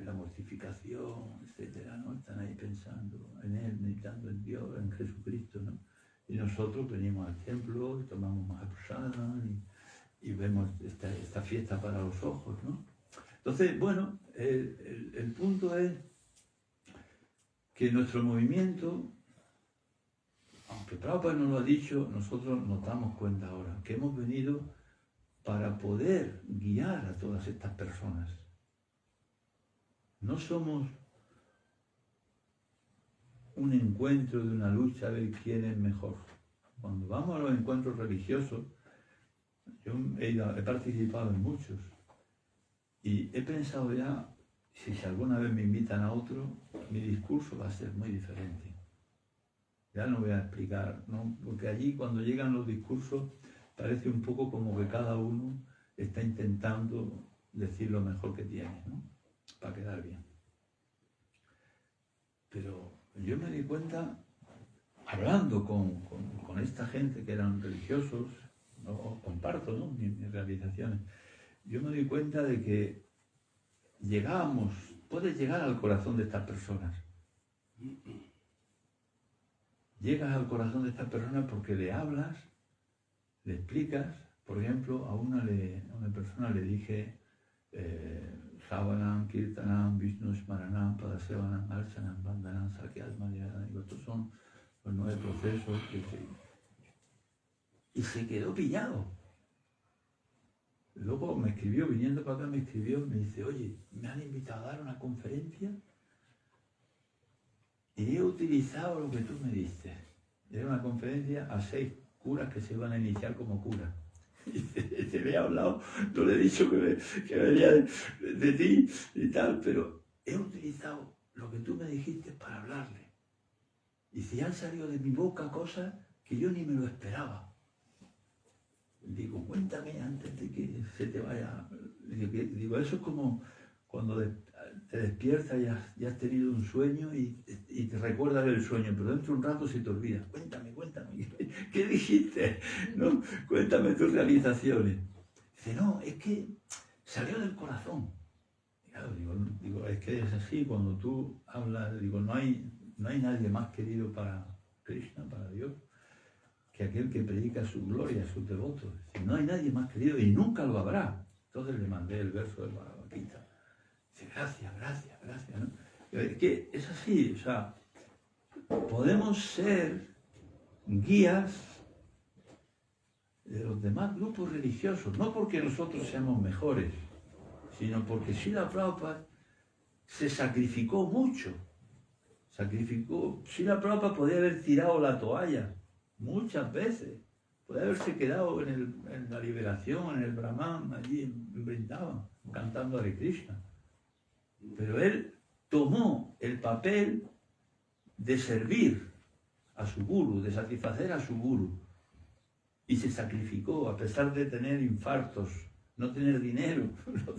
la mortificación, etcétera, ¿no? Están ahí pensando en Él, meditando en Dios, en Jesucristo, ¿no? Y nosotros venimos al templo y tomamos Mahaprasada y vemos esta fiesta para los ojos, ¿no? Entonces, bueno, el punto es que nuestro movimiento, aunque Prabhupada nos lo ha dicho, nosotros nos damos cuenta ahora que hemos venido para poder guiar a todas estas personas. No somos un encuentro de una lucha a ver quién es mejor. Cuando vamos a los encuentros religiosos, yo he participado en muchos y he pensado ya, si alguna vez me invitan a otro, mi discurso va a ser muy diferente. Ya no voy a explicar, ¿no? Porque allí cuando llegan los discursos parece un poco como que cada uno está intentando decir lo mejor que tiene, ¿no? Para quedar bien. Pero yo me di cuenta, hablando con esta gente que eran religiosos, no comparto, ¿no? mis realizaciones, yo me di cuenta de que puedes llegar al corazón de estas personas. Llegas al corazón de estas personas porque le hablas, le explicas. Por ejemplo, a una persona le dije Savanam, Kirtanam, Vishnu Smaranam, Padasevanam, Archanam, Vandanam, Sakyat, Mariana. Digo, estos son los 9 procesos que y se quedó pillado. Luego me escribió, viniendo para acá, me dice, oye, me han invitado a dar una conferencia y he utilizado lo que tú me diste. Era una conferencia a 6 curas que se iban a iniciar como curas. Y te le he hablado, no le he dicho que venía de ti y tal, pero he utilizado lo que tú me dijiste para hablarle. Y si han salido de mi boca cosas que yo ni me lo esperaba. Digo, cuéntame antes de que se te vaya. Digo, eso es como cuando te despiertas y has tenido un sueño y te recuerdas el sueño, pero dentro de un rato se te olvida. Cuéntame, ¿qué dijiste? ¿No? Cuéntame tus realizaciones. Dice, no, es que salió del corazón. Claro, digo, es que es así, cuando tú hablas, digo, no hay nadie más querido para Krishna, para Dios, que aquel que predica su gloria a sus devotos. Dice, no hay nadie más querido y nunca lo habrá. Entonces le mandé el verso del Bhagavad Gita. Dice, gracias, ¿no? Que es así, o sea, podemos ser guías de los demás grupos religiosos, no porque nosotros seamos mejores, sino porque Srila Prabhupada se sacrificó mucho. Srila Prabhupada podía haber tirado la toalla muchas veces, podía haberse quedado en la liberación, en el Brahman, allí en Vrindavan, cantando Hare Krishna. Pero él tomó el papel de servir a su guru, de satisfacer a su guru, y se sacrificó a pesar de tener infartos, no tener dinero, no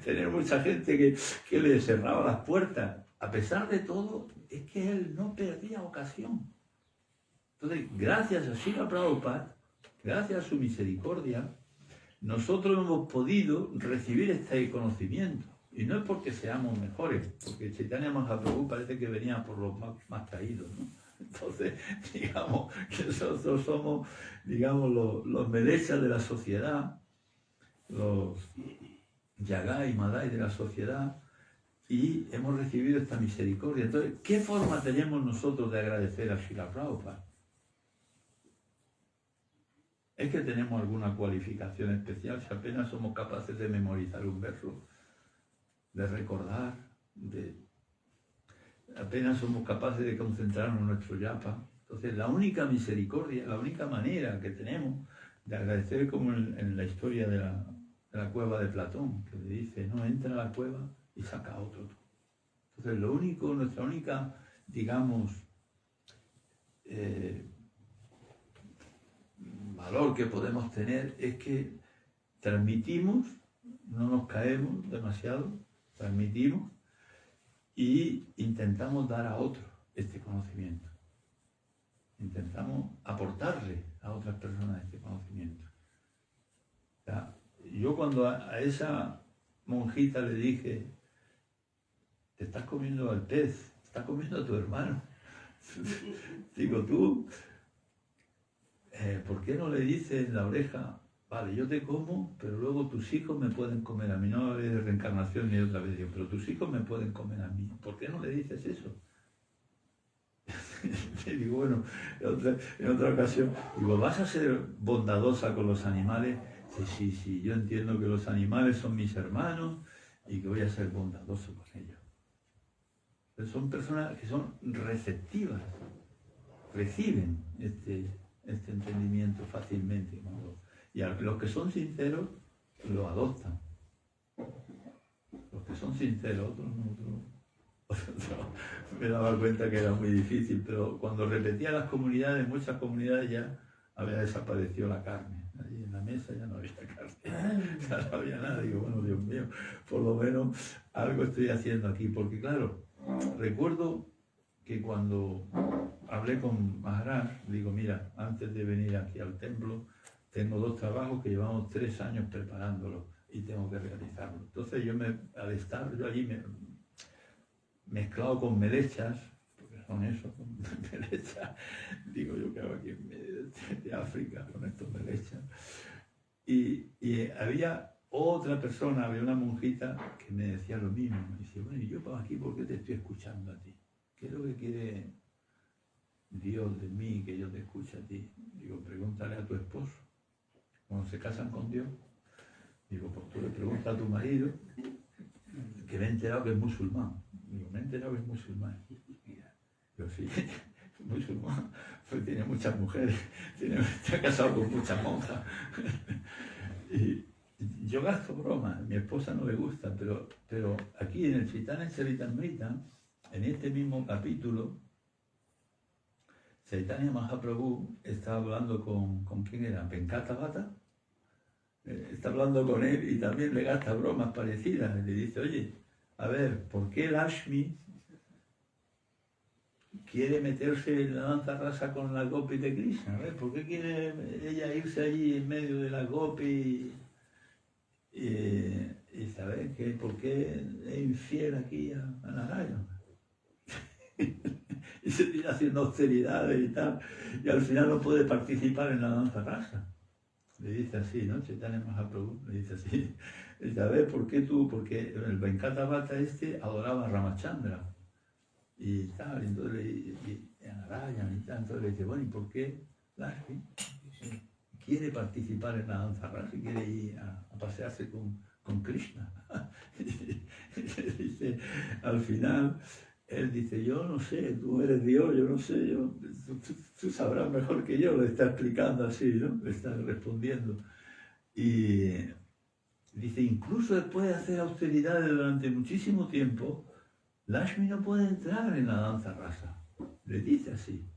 tener mucha gente que le cerraba las puertas. A pesar de todo, es que él no perdía ocasión. Entonces, gracias a Srila Prabhupada, gracias a su misericordia, nosotros hemos podido recibir este conocimiento. Y no es porque seamos mejores, porque Chaitanya Mahaprabhu parece que venía por los más caídos, ¿no? Entonces, digamos que nosotros somos, digamos, los melechas de la sociedad, los yagai y madai de la sociedad, y hemos recibido esta misericordia. Entonces, ¿qué forma tenemos nosotros de agradecer a Srila Prabhupada? ¿Es que tenemos alguna cualificación especial si apenas somos capaces de memorizar un verso, de recordar, apenas somos capaces de concentrarnos en nuestro yapa? Entonces, la única misericordia, la única manera que tenemos de agradecer, como en la historia de la cueva de Platón, que le dice, no, entra a la cueva y saca a otro. Entonces, nuestra única, digamos, valor que podemos tener es que transmitimos, no nos caemos demasiado, transmitimos y intentamos dar a otro este conocimiento. Intentamos aportarle a otras personas este conocimiento. O sea, yo cuando a esa monjita le dije, te estás comiendo al pez, te estás comiendo a tu hermano. Digo, tú, ¿por qué no le dices en la oreja, vale, yo te como, pero luego tus hijos me pueden comer a mí? No hay reencarnación ni otra vez, digo, pero tus hijos me pueden comer a mí. ¿Por qué no le dices eso? Y digo, bueno, en otra ocasión, digo, ¿vas a ser bondadosa con los animales? Sí, yo entiendo que los animales son mis hermanos y que voy a ser bondadoso con ellos. Pero son personas que son receptivas, reciben este entendimiento fácilmente, ¿no? Y a los que son sinceros lo adoptan. Los que son sinceros, otros me daba cuenta que era muy difícil, pero cuando repetía las comunidades, muchas comunidades ya había desaparecido la carne. Allí en la mesa ya no había carne, ya no había nada. Digo, bueno, Dios mío, por lo menos algo estoy haciendo aquí, porque claro, recuerdo que cuando hablé con Maharaj, digo, mira, antes de venir aquí al templo, tengo 2 trabajos que llevamos 3 años preparándolos y tengo que realizarlos. Entonces al estar yo allí mezclado con melechas, porque son eso, con melechas, digo, yo que hago aquí en medio de África con estos melechas. Y había otra persona, había una monjita que me decía lo mismo. Me dice, bueno, ¿y yo para aquí por qué te estoy escuchando a ti? ¿Qué es lo que quiere Dios de mí que yo te escuche a ti? Digo, pregúntale a tu esposo. Cuando se casan con Dios, digo, pues tú le preguntas a tu marido, que me he enterado que es musulmán. Digo, me he enterado que es musulmán. Digo, sí, es musulmán, pues tiene muchas mujeres, está casado con muchas monjas. Y yo gasto bromas, a mi esposa no le gusta, pero aquí en el Chaitanya Charitamrita, en este mismo capítulo, Chaitanya Mahaprabhu está hablando con ¿quién era? Venkata Bhatta. Está hablando con él y también le gasta bromas parecidas. Le dice, oye, a ver, ¿por qué Lakshmi quiere meterse en la danza rasa con la gopi de Krishna? A ver, ¿por qué quiere ella irse allí en medio de la gopi y saber que por qué es infiel aquí a Narayana? Y se tira haciendo austeridades y tal, y al final no puede participar en la danza rasa. Le dice así, ¿no? Chaitanya Mahaprabhu le dice así. Dice, a ver, ¿por qué tú? Porque el Venkata Bhatta adoraba a Ramachandra. y tal, entonces Narayan y tal, entonces le dice, bueno, ¿y por qué Lakshmi quiere participar en la danza rasa y quiere ir a pasearse con Krishna? Dice, al final, él dice, yo no sé, tú eres Dios, yo no sé, tú sabrás mejor que yo, le está explicando así, ¿no? Le está respondiendo. Y dice, incluso después de hacer austeridades durante muchísimo tiempo, Lakshmi no puede entrar en la danza rasa. Le dice así.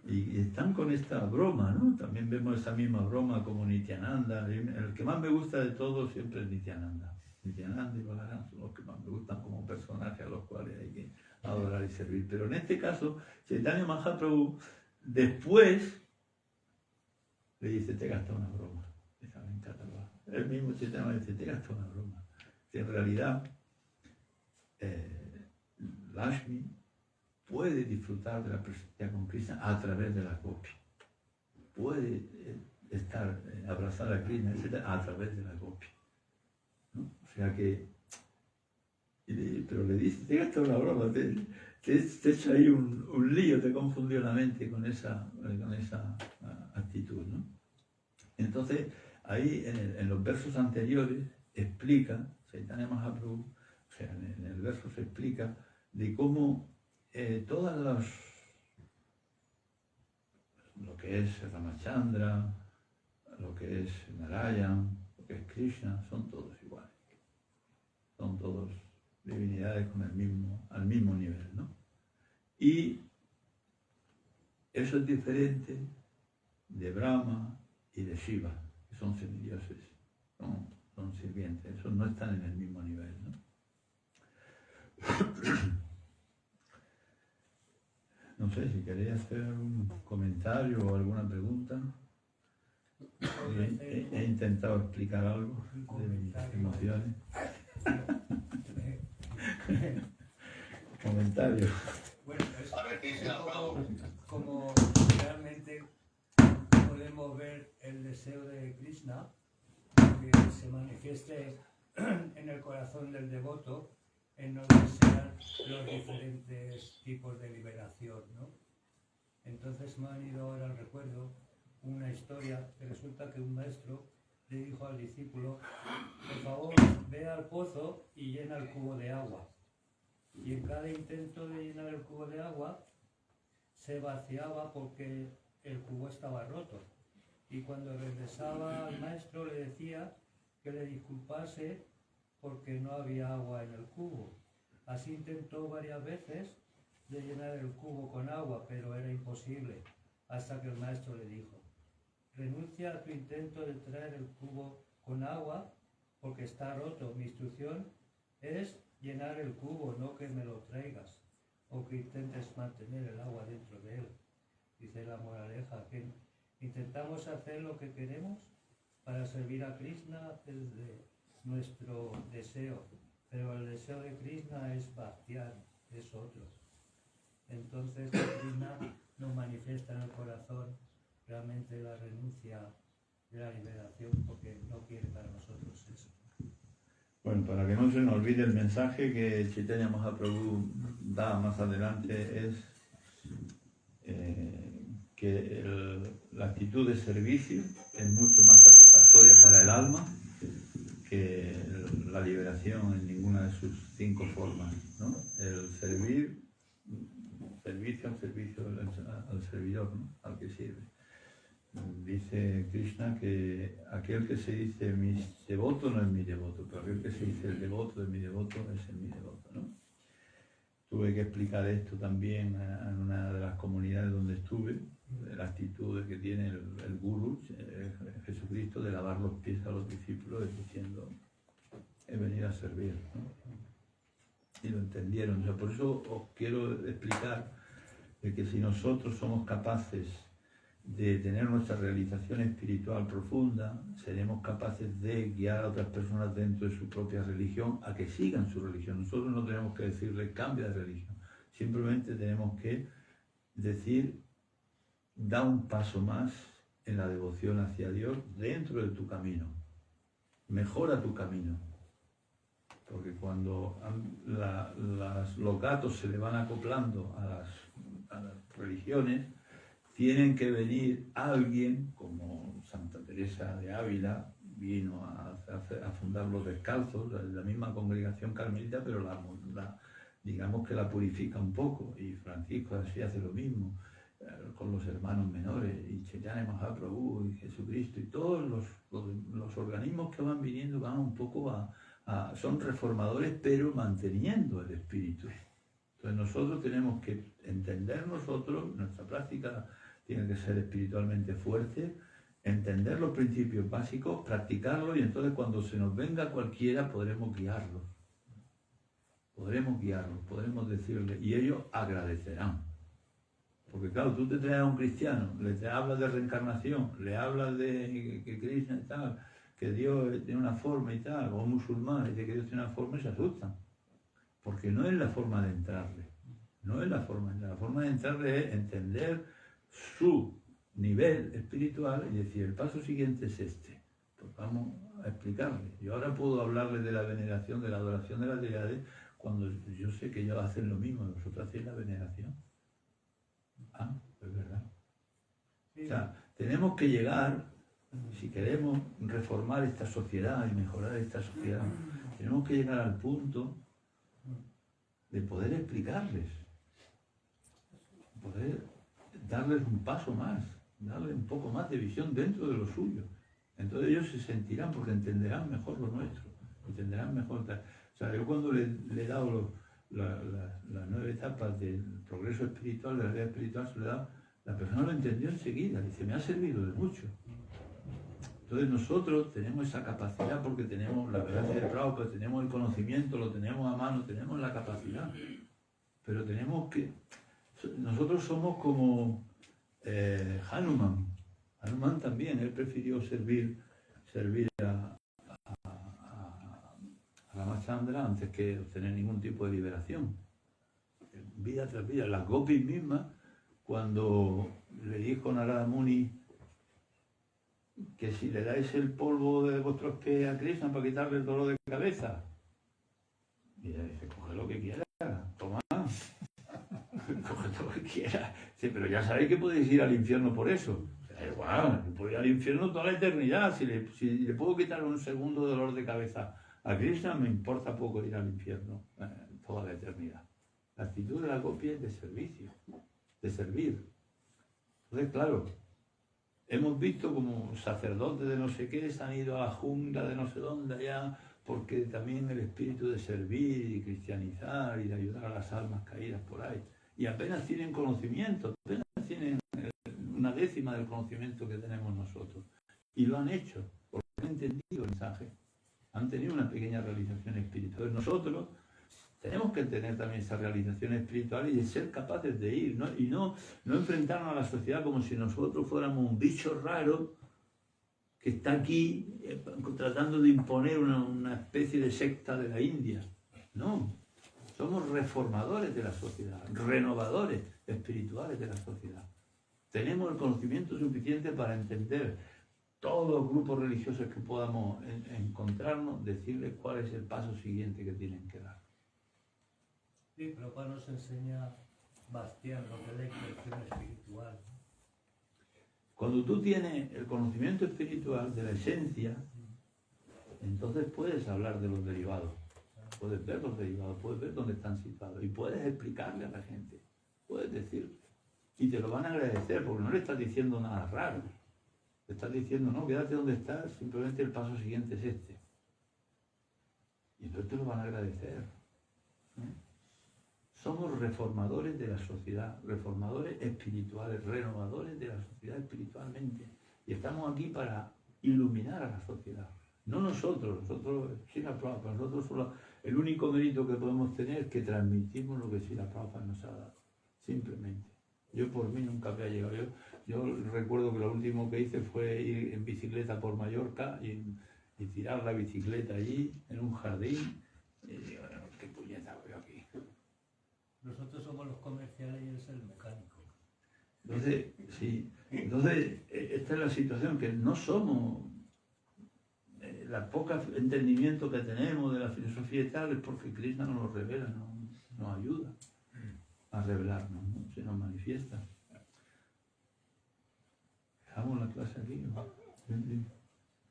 Y están con esta broma, ¿no? También vemos esa misma broma como Nityananda. El que más me gusta de todos siempre es Nityananda. Nityananda y Balaram son los que más me gustan como personajes a los cuales hay que adorar y servir. Pero en este caso, Chaitanya Mahaprabhu después le dice, te gasta una broma. Esa me encanta. El mismo Chaitanya le dice, te gasta una broma. Que en realidad, Lakshmi puede disfrutar de la presencia con Krishna a través de la gopi. Puede estar abrazada a Krishna, etc., a través de la gopi, ¿no? O sea que, pero le dice, te gasta una broma, te echa ahí un lío, te confundió la mente con esa actitud, ¿no? Entonces, ahí en los versos anteriores explica, Chaitanya Mahaprabhu, o sea, en el verso se explica de cómo todas lo que es Ramachandra, lo que es Narayan, lo que es Krishna, son todos iguales. Son todos divinidades con al mismo nivel, ¿no? Y eso es diferente de Brahma y de Shiva, que son semidioses, son sirvientes, esos no están en el mismo nivel, ¿no? No sé si queréis hacer un comentario o alguna pregunta. He intentado explicar algo de mis emociones. Comentario. Bueno, es un poco como realmente podemos ver el deseo de Krishna que se manifieste en el corazón del devoto en no desear los diferentes tipos de liberación, ¿no? Entonces me ha venido ahora al recuerdo una historia que resulta que un maestro le dijo al discípulo, por favor, ve al pozo y llena el cubo de agua. Y en cada intento de llenar el cubo de agua se vaciaba porque el cubo estaba roto. Y cuando regresaba al maestro le decía que le disculpase porque no había agua en el cubo. Así intentó varias veces de llenar el cubo con agua, pero era imposible, hasta que el maestro le dijo, renuncia a tu intento de traer el cubo con agua porque está roto. Mi instrucción es llenar el cubo, no que me lo traigas o que intentes mantener el agua dentro de él. Dice la moraleja, que intentamos hacer lo que queremos para servir a Krishna desde nuestro deseo, pero el deseo de Krishna es Bhaktiyan, es otro. Entonces Krishna nos manifiesta en el corazón realmente la renuncia de la liberación porque no quiere para nosotros eso. Bueno, para que no se nos olvide el mensaje que Chaitanya Mahaprabhu da más adelante es que la actitud de servicio es mucho más satisfactoria para el alma que la liberación en ninguna de sus 5 formas, ¿no? El servicio al servidor, ¿no? Al que sirve. Dice Krishna que aquel que se dice mi devoto no es mi devoto, pero aquel que se dice el devoto de mi devoto es el mi devoto, ¿no? Tuve que explicar esto también en una de las comunidades donde estuve, la actitud que tiene el Guru, Jesucristo, de lavar los pies a los discípulos diciendo, he venido a servir, ¿no? Y lo entendieron. O sea, por eso os quiero explicar de que si nosotros somos capaces de tener nuestra realización espiritual profunda, seremos capaces de guiar a otras personas dentro de su propia religión a que sigan su religión. Nosotros no tenemos que decirle cambia de religión, simplemente tenemos que decir da un paso más en la devoción hacia Dios dentro de tu camino, mejora tu camino. porque cuando los gatos se le van acoplando a las religiones, tienen que venir alguien, como Santa Teresa de Ávila, vino a fundar los Descalzos, la misma congregación carmelita, pero digamos que la purifica un poco, y Francisco así hace lo mismo con los hermanos menores, y Chaitanya Mahaprabhu, y Jesucristo, y todos los organismos que van viniendo van un poco son reformadores, pero manteniendo el espíritu. Entonces nosotros tenemos que entender nuestra práctica tiene que ser espiritualmente fuerte, entender los principios básicos, practicarlos, y entonces cuando se nos venga cualquiera podremos guiarlos. Podremos decirle, y ellos agradecerán. Porque claro, tú te traes a un cristiano, le hablas de reencarnación, le hablas de que Krishna y tal, que Dios tiene una forma y tal, o un musulmán dice que Dios tiene una forma y se asustan. Porque no es la forma de entrarle. No es la forma de entrarle es entender su nivel espiritual y decir, el paso siguiente es este. Pues vamos a explicarle. Yo ahora puedo hablarle de la veneración, de la adoración de las deidades, cuando yo sé que ellos hacen lo mismo, vosotros hacéis la veneración. Ah, es verdad. O sea, tenemos que llegar, si queremos reformar esta sociedad y mejorar esta sociedad, tenemos que llegar al punto de poder explicarles, poder darles un paso más, darles un poco más de visión dentro de lo suyo. Entonces ellos se sentirán, porque entenderán mejor lo nuestro, entenderán mejor. O sea, yo cuando le he dado las 9 etapas del progreso espiritual, de la vida espiritual, se le da, la persona lo entendió enseguida, dice, me ha servido de mucho. Entonces nosotros tenemos esa capacidad porque tenemos la gracia de Prabhupada, tenemos el conocimiento, lo tenemos a mano, tenemos la capacidad. Pero tenemos que... Nosotros somos como Hanuman. Hanuman también, él prefirió servir a Ramachandra antes que obtener ningún tipo de liberación. Vida tras vida. Las gopis mismas, cuando le dijo Narada Muni que si le dais el polvo de vuestros pies a Krishna para quitarle el dolor de cabeza, y ella dice, coge lo que quieras, toma, coge lo que quieras. Sí, pero ya sabéis que podéis ir al infierno por eso. Igual, puedo ir al infierno toda la eternidad. Si le puedo quitar un segundo de dolor de cabeza a Krishna, me importa poco ir al infierno toda la eternidad. La actitud de la copia es de servicio, de servir. Entonces, claro, hemos visto como sacerdotes de no sé qué se han ido a la jungla de no sé dónde allá, porque también el espíritu de servir y cristianizar y de ayudar a las almas caídas por ahí. Y apenas tienen conocimiento, apenas tienen una décima del conocimiento que tenemos nosotros. Y lo han hecho, porque han entendido el mensaje, han tenido una pequeña realización espiritual. Nosotros tenemos que tener también esa realización espiritual y de ser capaces de ir, ¿no? Y no enfrentarnos a la sociedad como si nosotros fuéramos un bicho raro que está aquí tratando de imponer una especie de secta de la India. No, somos reformadores de la sociedad, renovadores espirituales de la sociedad. Tenemos el conocimiento suficiente para entender todos los grupos religiosos que podamos encontrarnos, decirles cuál es el paso siguiente que tienen que dar. Sí, pero para nos enseña Bastián lo que es la creación espiritual. Cuando tú tienes el conocimiento espiritual de la esencia, entonces puedes hablar de los derivados, puedes ver los derivados, puedes ver dónde están situados y puedes explicarle a la gente, puedes decirle. Y te lo van a agradecer porque no le estás diciendo nada raro. Le estás diciendo, no, quédate donde estás, simplemente el paso siguiente es este. Y entonces te lo van a agradecer. Somos reformadores de la sociedad, reformadores espirituales, renovadores de la sociedad espiritualmente. Y estamos aquí para iluminar a la sociedad. No nosotros, Srila Prabhupada, nosotros solo, el único mérito que podemos tener es que transmitimos lo que Srila Prabhupada nos ha dado. Simplemente. Yo por mí nunca había llegado. Yo recuerdo que lo último que hice fue ir en bicicleta por Mallorca y tirar la bicicleta allí, en un jardín. Y digo, qué puñeta voy aquí. Nosotros somos los comerciales y él es el mecánico. Entonces, sí. Entonces, esta es la situación, que no somos la poca entendimiento que tenemos de la filosofía y tal es porque Krishna nos lo revela, nos ayuda a revelarnos, ¿no? Se nos manifiesta. Dejamos la clase aquí, ¿no?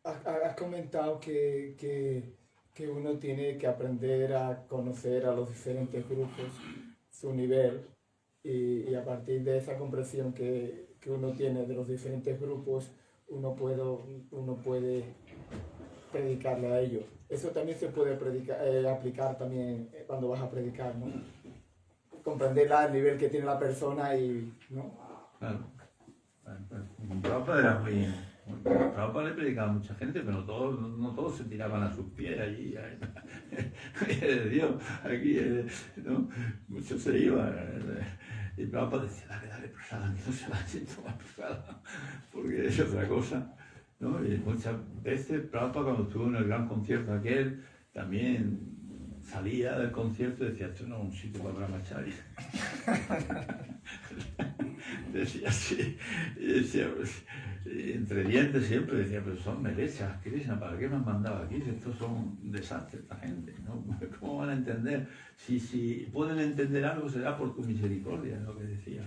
Has comentado que uno tiene que aprender a conocer a los diferentes grupos, su nivel, y a partir de esa comprensión que uno tiene de los diferentes grupos, uno puede predicarle a ellos. Eso también se puede aplicar también cuando vas a predicar, ¿no? Comprender el nivel que tiene la persona y, ¿no? Claro. Prabhupada era muy... Prabhupada le predicaba a mucha gente, pero no todos se tiraban a sus pies allí. De Dios, aquí, ¿no? Muchos se iban. Y Prabhupada decía, dale, prasada, que no se vayan a tomar prasada, porque es otra cosa, ¿no? Y muchas veces Prabhupada, cuando estuvo en el gran concierto aquel, también salía del concierto y decía, esto no es un sitio para brahmachari. Decía así, y decía, pues, entre dientes siempre decía, pero son merechas, Krishna, ¿para qué me han mandado aquí? Estos son desastres esta gente, ¿no? ¿Cómo van a entender? Si pueden entender algo será por tu misericordia, es lo que decía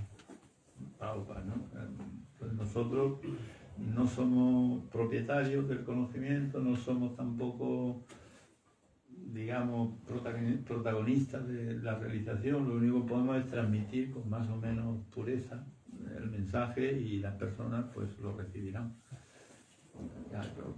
Prabhupada, ¿no? Pues nosotros no somos propietarios del conocimiento, no somos tampoco, digamos, protagonistas de la realización. Lo único que podemos es transmitir con más o menos pureza el mensaje y las personas pues lo recibirán. Ya, pero,